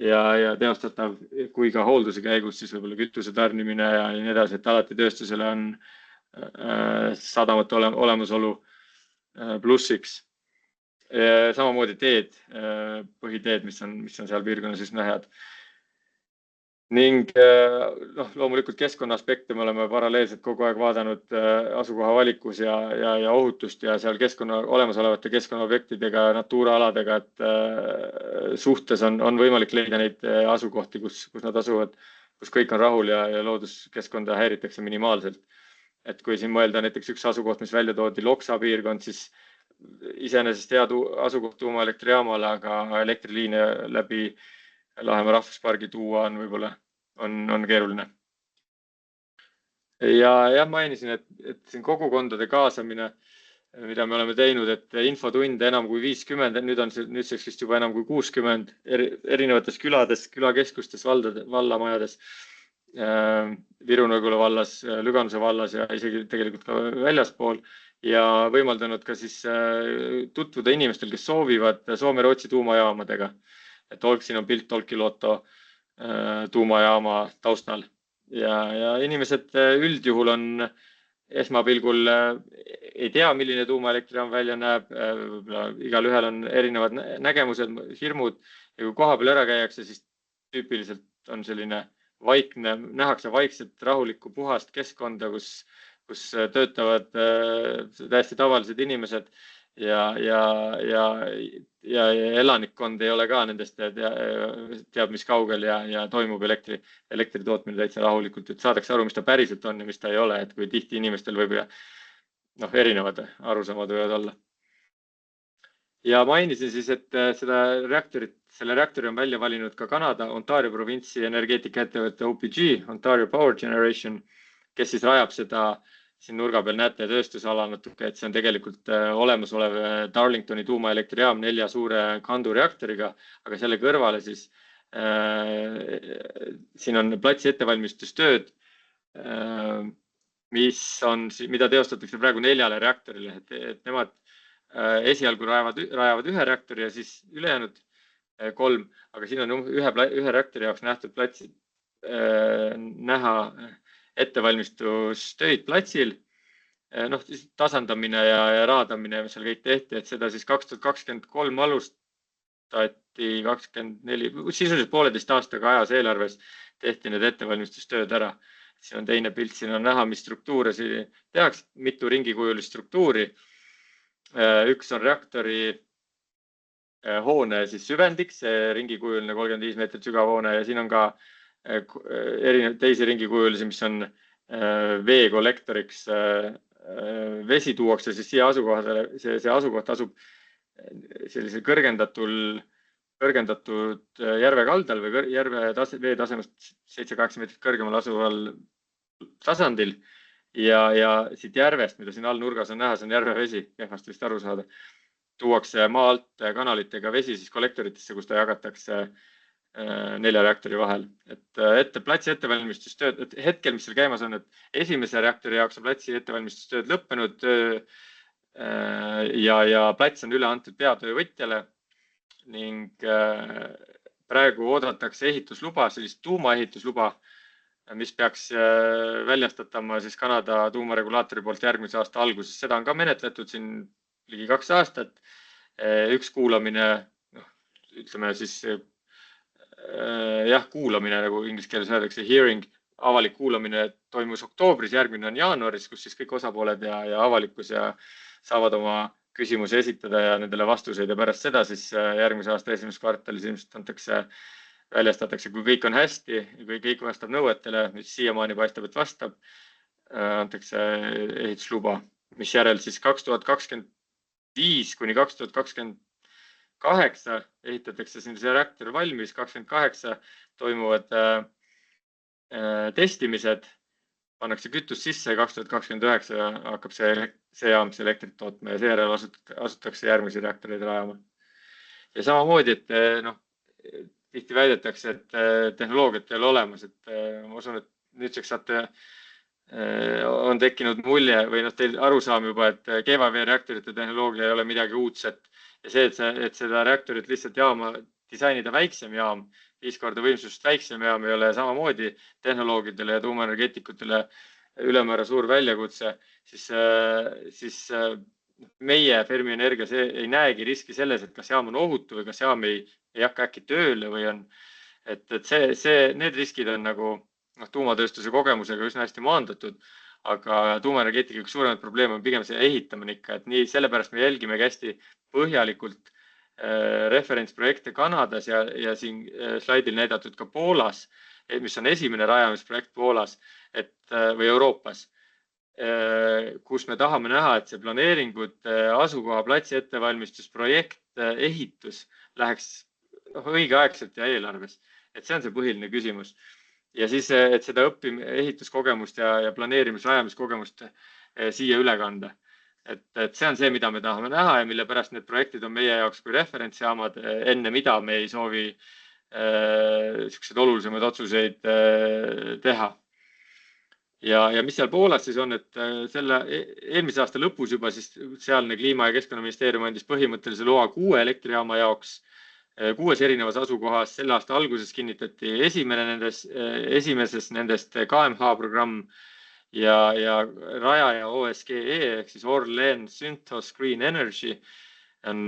ja teostatav, kui ka hoolduse käigus siis võib-olla kütuse tarnimine ja nii edasi, et alati tööstusele on sadamate olemasolu plussiks. Samamoodi teed, põhiteed, mis on seal piirkonnas üsna head. Ning loomulikult keskkonna aspekte me oleme paralleelselt kogu aeg vaadanud asukoha valikus ja ohutust ja seal olemasolevate keskkonnaobjektidega, Natura-aladega, et suhtes on võimalik leida neid asukohti, kus nad asuvad, kus kõik on rahul ja looduskeskkonda häiritakse minimaalselt. Et kui siin mõelda näiteks üks asukoht, mis välja toodi, Loksa piirkond, siis iseenesest head asukoht tuumaelektrijaamale, aga elektriliine läbi Lahemaa rahvuspargi tuua on võib-olla on keeruline. Ja mainisin, et siin kogukondade kaasamine, mida me oleme teinud, et infotunde enam kui 50, nüüdseks vist juba enam kui 60 erinevates külades, külakeskustes, vallamajades, Viru-Nigula vallas, Lüganuse vallas ja isegi tegelikult ka väljaspool ja võimaldanud ka siis tutvuda inimestel, kes soovivad Soome-Rootsi tuumajaamadega. Et siin on pilt Olkiluoto tuumajaama taustal ja inimesed üldjuhul on esmapilgul ei tea, milline tuumaelektrijaam välja näeb, igal ühel on erinevad nägemused, hirmud ja kui koha peal ära käiakse, siis tüüpiliselt on selline vaikne, nähakse vaikselt rahulikku puhast keskkonda, kus töötavad täiesti tavalised inimesed ja elanikkond ei ole ka nendest teab, mis kaugel ja toimub elektri tootmine täitsa rahulikult, et saadakse aru, mis ta päriselt on ja mis ta ei ole, et kui tihti inimestel võib erinevad arusaamad võivad olla. Ja mainisin siis, et selle reaktori on välja valinud ka Kanada Ontario provintsi energeetikaettevõtte OPG, Ontario Power Generation, kes siis rajab seda siin nurga peal näete tööstusala natuke, et see on tegelikult olemasolev Darlingtoni tuumaelektrijaam 4 suure kandureaktoriga, aga selle kõrvale siis siin on platsi ettevalmistustööd, mida teostatakse praegu 4 reaktorile, et nemad esialgu rajavad 1 reaktori ja siis ülejäänud 3, aga siin on ühe reaktori jaoks nähtud platsi näha ettevalmistustöid platsil, tasandamine ja raadamine, mis seal kõik tehti, et seda siis 2023 alustati 24, sisuliselt 1,5 aastaga ajas eelarves tehti need ettevalmistustööd ära. Siin on teine pilt, siin on näha, mis struktuure siin tehakse, mitu ringikujulist struktuuri. Üks on reaktori hoone siis süvendik, see ringikujuline 35 meetrit sügav hoone ja siin on ka erinevaid teisi ringikujulisi, mis on veekollektoriks. Vesi tuuakse siis siia asukohale, see asukoht asub sellise kõrgendatud järve kaldal või järve vee tasemest 7-8 meetrit kõrgemal asuval tasandil ja siit järvest, mida siin all nurgas on näha, see on järvevesi, kehvasti vist aru saada, tuuakse maa alt kanalitega vesi siis kollektoritesse, kus ta jagatakse 4 reaktori vahel. Et platsi ettevalmistustööd, et hetkel, mis seal käimas on, et esimese reaktori jaoks on platsi ettevalmistustööd lõppenud ja plats on üle antud peatöövõtjale ning praegu oodatakse ehitusluba, sellist tuumaehitusluba, mis peaks väljastatama siis Kanada tuumaregulaatori poolt järgmise aasta alguses. Seda on ka menetletud siin ligi 2 aastat. Üks kuulamine, ütleme siis kuulamine, nagu inglise keeles öeldakse, hearing, avalik kuulamine toimus oktoobris, järgmine on jaanuaris, kus siis kõik osapooled ja avalikkus saavad oma küsimusi esitada ja nendele vastuseid ja pärast seda siis järgmise aasta esimeses kvartalis ilmselt väljastatakse, kui kõik on hästi ja kui kõik vastab nõuetele, mis siiamaani paistab, et vastab, antakse ehitusluba, mis järel siis 2025 kuni 2028 ehitatakse siin see reaktor valmis, 28 toimuvad testimised, pannakse kütus sisse ja 2029 hakkab see jaam elektrit tootma ja seejärel asutakse järgmisi reaktoreid rajama. Ja samamoodi, et tihti väidetakse, et tehnoloogiat ei ole olemas, et ma usun, et nüüdseks on tekkinud mulje või teil arusaam juba, et keevaveereaktorite tehnoloogia ei ole midagi uudset ja see, et seda reaktorit lihtsalt jaama disainida väiksem jaam, 5 korda võimsust väiksem jaam ei ole samamoodi tehnoloogidele ja tuumaenergeetikutele ülemäära suur väljakutse, siis meie Fermi Energia ei näegi riski selles, et kas jaam on ohutu või kas jaam ei hakka äkki tööle või on, et need riskid on nagu tuumatööstuse kogemusega üsna hästi maandatud, aga tuumaenergeetika üks suuremaid probleeme on pigem see ehitamine ikka, et nii sellepärast me jälgime hästi põhjalikult referentsprojekte Kanadas ja siin slaidil näidatud ka Poolas, mis on esimene rajamisprojekt Poolas või Euroopas, kus me tahame näha, et see planeeringud, asukoha, platsi ettevalmistusprojekt, ehitus läheks õigeaegselt ja eelarves. Et see on see põhiline küsimus. Ja siis, et seda ehituskogemust ja planeerimis-rajamiskogemust siia üle kanda. Et see on see, mida me tahame näha ja mille pärast need projektid on meie jaoks kui referentsjaamad, enne mida me ei soovi sellised olulisemaid otsuseid teha. Ja mis seal Poolas siis on, et selle eelmise aasta lõpus juba siis sealne Kliima- ja Keskkonnaministeerium andis põhimõttelise loa 6 elektrijaama jaoks 6 erinevas asukohas. Selle aasta alguses kinnitati esimeses nendest KMH programm ja rajaja OSGE ehk siis Orlen Synthos Green Energy on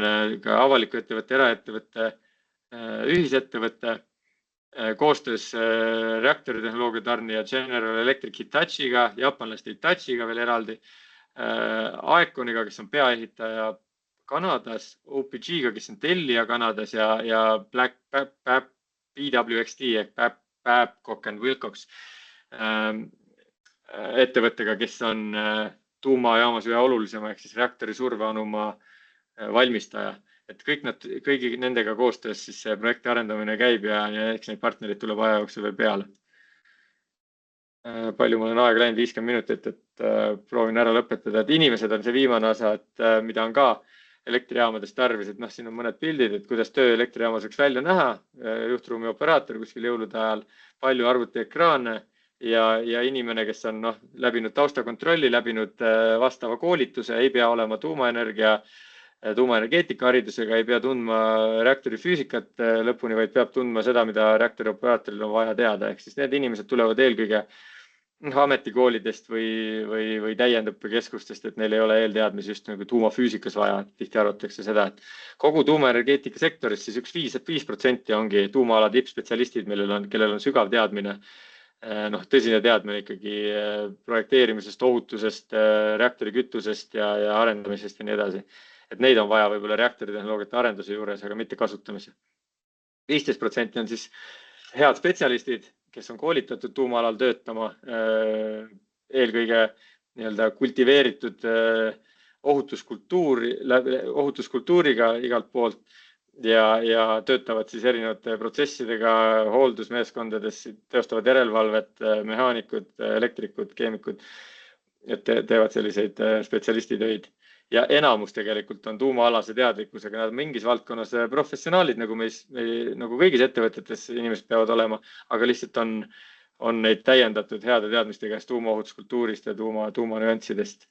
ka avaliku ettevõtte, eraettevõtte, ühisettevõtte koostöös reaktoritehnoloogia tarnija General Electric Hitachiga, jaapanlaste Hitachiga veel eraldi, Aeconiga, kes on peaehitaja Kanadas, OPG-ga, kes on tellija Kanadas ja BWXT ehk Babcock & Wilcox ettevõttega, kes on tuumajaamas ühe olulisema ehk siis reaktori surveanuma valmistaja. Et kõigi nendega koostöös siis see projekti arendamine käib ja eks neid partnerid tuleb aja jooksul veel peale. Palju mul on aega läinud, 50 minutit, et proovin ära lõpetada, et inimesed on see viimane osa, et mida on ka elektrijaamadest tarvis, et siin on mõned pildid, et kuidas töö elektrijaamas võiks välja näha, juhtruumi operaator kuskil jõulude ajal, palju arvutiekraane ja inimene, kes on läbinud taustakontrolli, läbinud vastava koolituse, ei pea olema tuumaenergeetika haridusega, ei pea tundma reaktori füüsikat lõpuni, vaid peab tundma seda, mida reaktori operaatoril on vaja teada. Ehk siis need inimesed tulevad eelkõige ametikoolidest või täiendõppekeskustest, et neil ei ole eelteadmisi just nagu tuumafüüsikas vaja. Tihti arvatakse seda, et kogu tuumaenergeetika sektoris siis üks 5% ongi tuumaala tippspetsialistid, kellel on sügav teadmine, tõsine teadmine ikkagi projekteerimisest, ohutusest, reaktori kütusest ja arendamisest ja nii edasi. Et neid on vaja võib-olla reaktoritehnoloogiate arenduse juures, aga mitte kasutamise. 15% on siis head spetsialistid, kes on koolitatud tuumaalal töötama, eelkõige kultiveeritud ohutuskultuuriga igalt poolt ja töötavad siis erinevate protsessidega hooldusmeeskondades, teostavad järelevalvet, mehaanikud, elektrikud, keemikud, et teevad selliseid spetsialistitöid. Ja enamus tegelikult on tuumaalase teadlikkusega, nad mingis valdkonnas professionaalid, nagu kõigis ettevõtetes inimesed peavad olema, aga lihtsalt on neid täiendatud heade teadmistega tuumaohutuskultuurist ja tuumanüanssidest.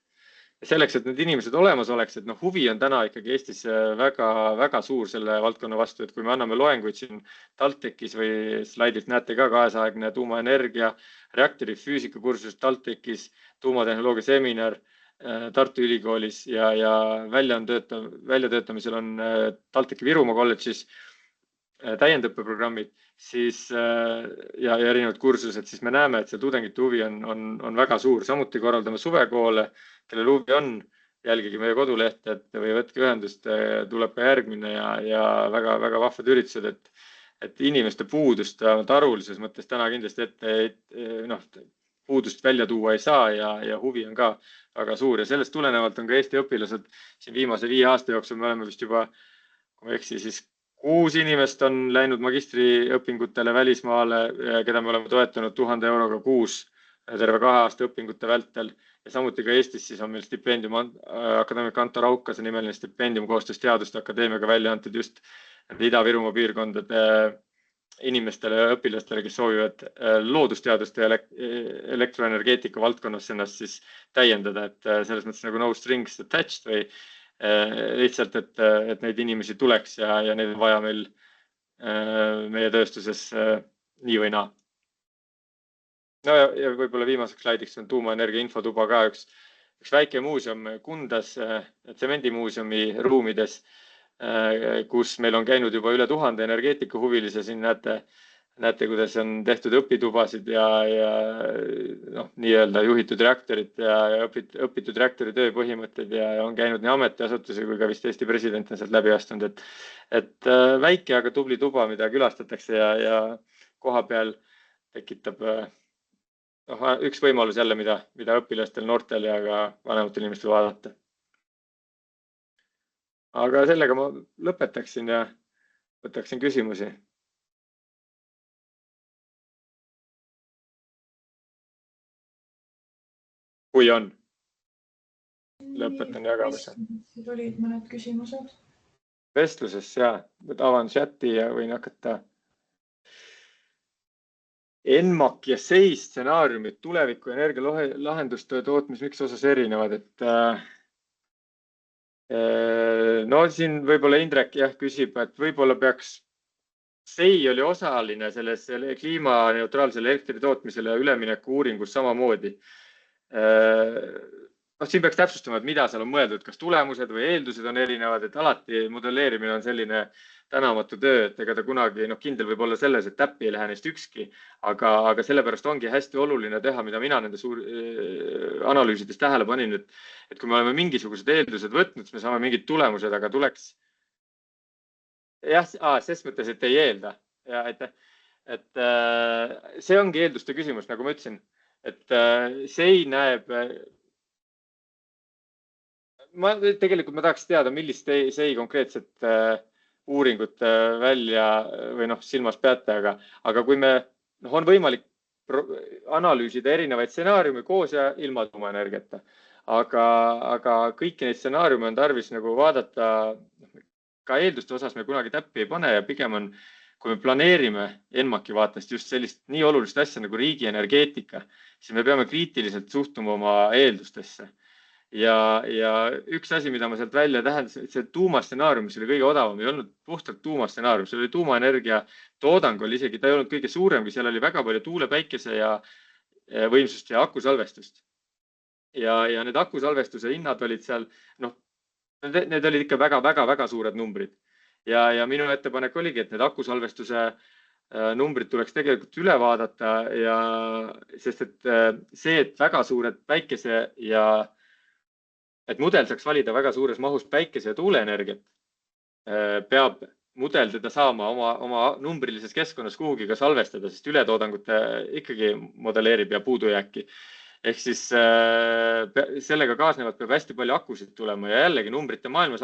Selleks, et need inimesed olemas oleks, et huvi on täna ikkagi Eestis väga, väga suur selle valdkonna vastu, et kui me anname loenguid siin TalTechis või slaidilt näete ka kaasaegne tuumaenergia, reaktori füüsika kursus TalTechis, tuumatehnoloogia seminar Tartu Ülikoolis ja väljatöötamisel on TalTechi Virumaa kolledžis täiendõppeprogrammid ja erinevad kursused, siis me näeme, et see tudengite huvi on väga suur. Samuti korraldame suvekoole, kellel huvi on, jälgige meie kodulehte või võtke ühendust, tuleb ka järgmine ja väga, väga vahvad üritused, et inimeste puudust tarulises mõttes täna kindlasti puudust välja tuua ei saa ja huvi on ka väga suur ja sellest tulenevalt on ka Eesti õpilased siin viimase 5 aasta jooksul, me oleme vist juba, kui ma eksi, siis 6 inimest on läinud magistriõpingutele välismaale, keda me oleme toetanud 1000 euroga kuus terve 2 aasta õpingute vältel ja samuti ka Eestis siis on meil stipendium, akadeemik Anto Raukase nimeline stipendium koostöös Teaduste Akadeemiaga välja antud just Ida-Virumaa piirkondade inimestele ja õpilastele, kes soovivad loodusteaduste ja elektroenergeetika valdkonnas ennast siis täiendada, et selles mõttes nagu no strings attached või lihtsalt, et neid inimesi tuleks ja neid on vaja meil meie tööstuses nii või naa. No ja võib-olla viimaseks slaidiks on tuumaenergia infotuba ka üks väike muuseum Kundas, tsemendimuuseumi ruumides, kus meil on käinud juba üle 1000 energeetikahuvilise. Siin näete, kuidas on tehtud õpitubasid ja nii-öelda juhitud reaktorit ja õpitud reaktori töö põhimõtteid ja on käinud nii ametiasutusi kui ka vist Eesti president on sealt läbi astunud. Et väike, aga tubli tuba, mida külastatakse ja koha peal tekitab üks võimalus jälle, mida õpilastel, noortel ja ka vanematel inimestel vaadata. Aga sellega ma lõpetaksin ja võtaksin küsimusi. Kui on. Lõpetan jagamise. Siis olid mõned küsimused. Vestluses, avan chati ja võin hakata. ENMAK ja SEI stsenaariumid tuleviku energialahenduste tootmismiks osas erinevad, no siin võib-olla Indrek küsib, et võib-olla peaks SEI oli osaline selles kliimaneutraalsele elektri tootmisele ülemineku uuringus samamoodi. Siin peaks täpsustama, et mida seal on mõeldud, kas tulemused või eeldused on erinevad, et alati modelleerimine on selline tänamatu töö, et ega ta kunagi kindel võib olla selles, et täppi ei lähe neist ükski, aga sellepärast ongi hästi oluline teha, mida mina nende analüüsides tähele panin, et kui me oleme mingisugused eeldused võtnud, siis me saame mingid tulemused, aga tuleks ses mõttes, et ei eelda. Ja aitäh. Et see ongi eelduste küsimus, nagu ma ütlesin, et SEI näeb tegelikult ma tahaks teada, millist SEI konkreetset uuringut välja või silmas peate, aga kui me on võimalik analüüsida erinevaid stsenaariume koos ja ilma tuumaenergiata, aga kõiki neid stsenaariume on tarvis vaadata, ka eelduste osas me kunagi täppi ei pane ja pigem on, kui me planeerime ENMAK-i vaatest just sellist nii olulist asja nagu riigi energeetika, siis me peame kriitiliselt suhtuma oma eeldustesse. Ja üks asi, mida ma sealt välja tähendas, et see tuumastsenaarium, mis oli kõige odavam, ei olnud puhtalt tuumastsenaarium, see oli tuumaenergia toodang oli isegi, ta ei olnud kõige suuremgi, seal oli väga palju tuule, päikese ja võimsust ja akusalvestust. Ja need akusalvestuse hinnad olid seal, need olid ikka väga suured numbrid. Ja minu ettepanek oligi, et need akusalvestuse numbrid tuleks tegelikult üle vaadata sest et see, et väga suured päikese ja et mudel saaks valida väga suures mahus päikese ja tuuleenergiat, peab mudel teda saama oma numbrilises keskkonnas kuhugi ka salvestada, sest ületoodangut ikkagi modelleerib ja puudujääki. Ehk siis sellega kaasnevad peab hästi palju akusid tulema ja jällegi numbrite maailmas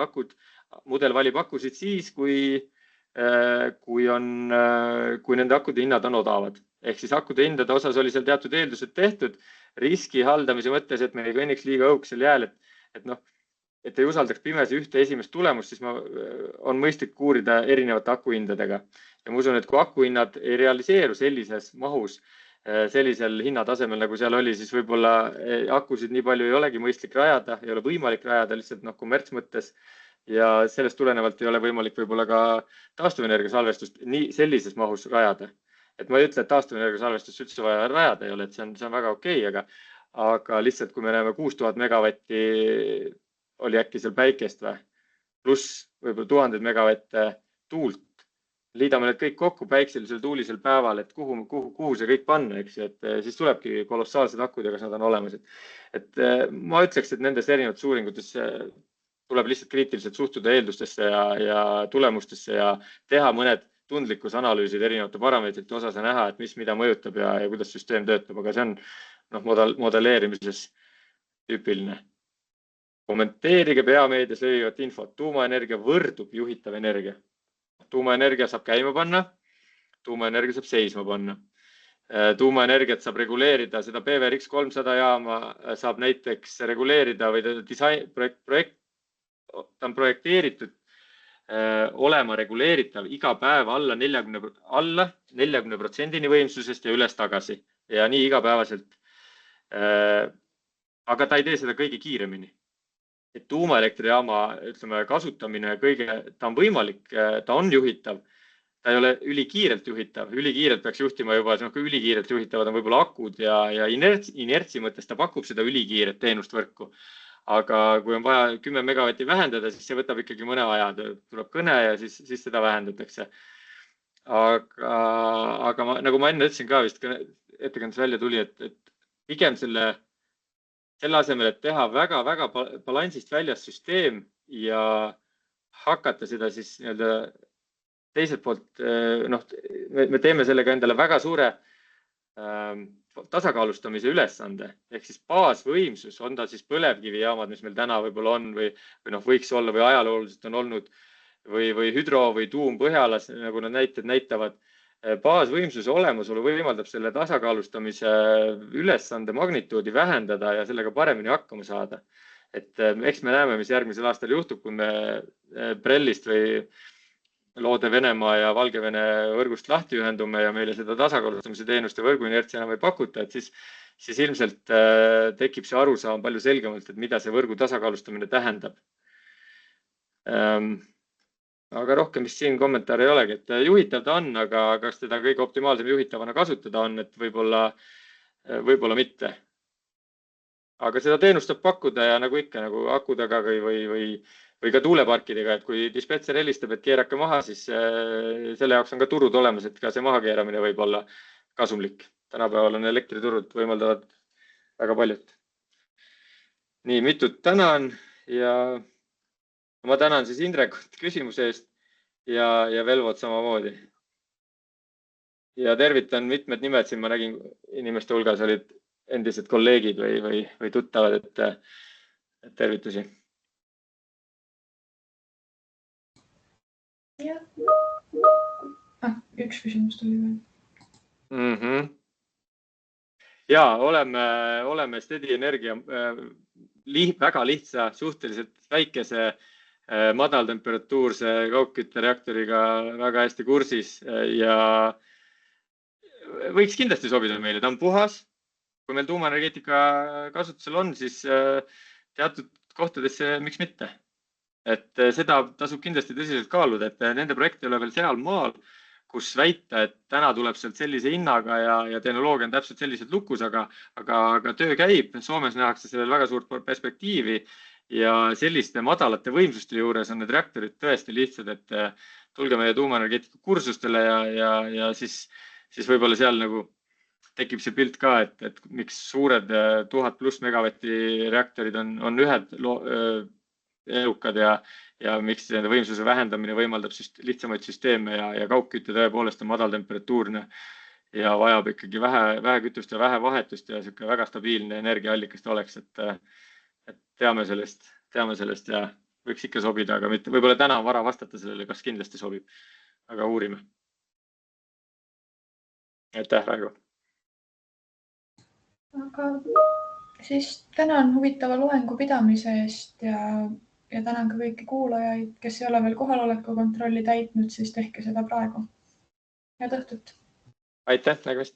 mudel valib akusid siis, kui nende akude hinnad on odavad. Ehk siis akude hindade osas oli seal teatud eeldused tehtud riski haldamise mõttes, et me ei kõnniks liiga õugsel jääl, et ei usaldaks pimesi ühte esimest tulemust, siis on mõistlik uurida erinevate akuhindadega. Ja ma usun, et kui akuhinnad ei realiseeru sellises mahus, sellisel hinnatasemel, nagu seal oli, siis võib-olla akusid nii palju ei olegi mõistlik rajada, ei ole võimalik rajada lihtsalt kommertsmõttes ja sellest tulenevalt ei ole võimalik võib-olla ka taastuvenergia salvestust nii sellises mahus rajada. Et ma ei ütle, et taastuvenergia salvestust üldse vaja rajada ei ole, et see on väga okei, aga lihtsalt, kui me näeme 6000 megavatti oli äkki seal päikest või, pluss võib-olla 1000 megavatte tuult, liidame need kõik kokku päikselisel tuulisel päeval, et kuhu see kõik panna, eks ju, et siis tulebki kolossaalsed akud ja kas nad on olemas. Et ma ütleks, et nendes erinevates uuringutes tuleb lihtsalt kriitiliselt suhtuda eeldustesse ja tulemustesse ja teha mõned tundlikkusanalüüsid erinevate parameetrite osas ja näha, et mis mida mõjutab ja kuidas süsteem töötab, aga see on modelleerimises tüüpiline. Kommenteerige peameedias levivat infot. Tuumaenergia võrdub juhitav energia. Tuumaenergia saab käima panna, tuumaenergia saab seisma panna. tuumaenergiat saab reguleerida, seda PVRX 300 jaama saab näiteks reguleerida või ta on projekteeritud olema reguleeritav iga päev alla 40% võimsusest ja üles tagasi ja nii igapäevaselt. Aga ta ei tee seda kõige kiiremini. Et tuumaelektrijaama kasutamine ta on võimalik, ta on juhitav, ta ei ole ülikiirelt juhitav, ülikiirelt peaks juhtima juba, kui ülikiirelt juhitavad on võib-olla akud ja inertsi mõttes ta pakub seda ülikiiret teenust võrku. Aga kui on vaja 10 megavatti vähendada, siis see võtab ikkagi mõne aja, tuleb kõne ja siis seda vähendatakse. Aga nagu ma enne ütlesin ka vist ettekandes välja tuli, et pigem selle asemel, et teha väga-väga balansist väljas süsteem ja hakata seda siis teiselt poolt, me teeme sellega endale väga suure tasakaalustamise ülesande, ehk siis baasvõimsus, on ta siis põlevkivijaamad, mis meil täna võib-olla on või võiks olla või ajalooliselt on olnud või hüdro või tuum Põhjalas, nagu nad näitavad. Baasvõimsuse olemasolu võimaldab selle tasakaalustamise ülesande magnituudi vähendada ja sellega paremini hakkama saada. Et eks me näeme, mis järgmisel aastal juhtub, kui me Brellist või Loode Venemaa ja Valgevene võrgust lahti ühendume ja meile seda tasakaalustamise teenust ja võrguinertsi enam ei pakuta, et siis ilmselt tekib see arusaam palju selgemalt, et mida see võrgu tasakaalustamine tähendab. Aga rohkem vist siin kommentaare ei olegi, et juhitav ta on, aga kas teda kõige optimaalsem juhitavana kasutada on, et võib-olla mitte. Aga seda teenust saab pakkuda ja nagu ikka, nagu akudega või ka tuuleparkidega, et kui dispetser helistab, et keerake maha, siis selle jaoks on ka turud olemas, et ka see maha keeramine võib olla kasumlik. Tänapäeval on elektriturud võimaldavad väga paljut. Nii, mitut tänan ja ma tänan siis Indrekut küsimuse eest ja Velvot samamoodi. Ja tervitan mitmed nimed siin, ma nägin inimeste hulgas olid endised kolleegid või tuttavad, et tervitusi. Jah. Üks küsimus tuli veel. Ja, oleme Steady Energia väga lihtsa, suhteliselt väikese, madaltemperatuurse kaugküttereaktoriga väga hästi kursis ja võiks kindlasti sobida meile. Ta on puhas. Kui meil tuumaenergeetika kasutusel on, siis teatud kohtadesse miks mitte. Et seda tasub kindlasti tõsiselt kaaluda, et nende projekt ei ole veel seal maal, kus väita, et täna tuleb sealt sellise hinnaga ja tehnoloogia on täpselt sellised lukus, aga töö käib. Soomes nähakse sellel väga suurt perspektiivi ja selliste madalate võimsuste juures on need reaktorid tõesti lihtsad, et tulge meie tuumaenergeetika kursustele ja siis võib-olla seal nagu tekib see pilt ka, et miks suured 1000+ megavatti reaktorid on ühed elukad ja miks nende võimsuse vähendamine võimaldab lihtsamaid süsteeme ja kaugkütte tõepoolest on madaltemperatuurne ja vajab ikkagi vähe kütust ja vähe vahetust ja selline väga stabiilne energiaallikast oleks, et teame sellest ja võiks ikka sobida, aga mitte, võib-olla täna on vara vastata sellele, kas kindlasti sobib, aga uurime. Aitäh, Raivo. Aga siis tänan huvitava loengu pidamise eest ja tänan ka kõiki kuulajaid, kes ei ole veel kohaloleku kontrolli täitnud, siis tehke seda praegu. Head õhtut. Aitäh, nägemist.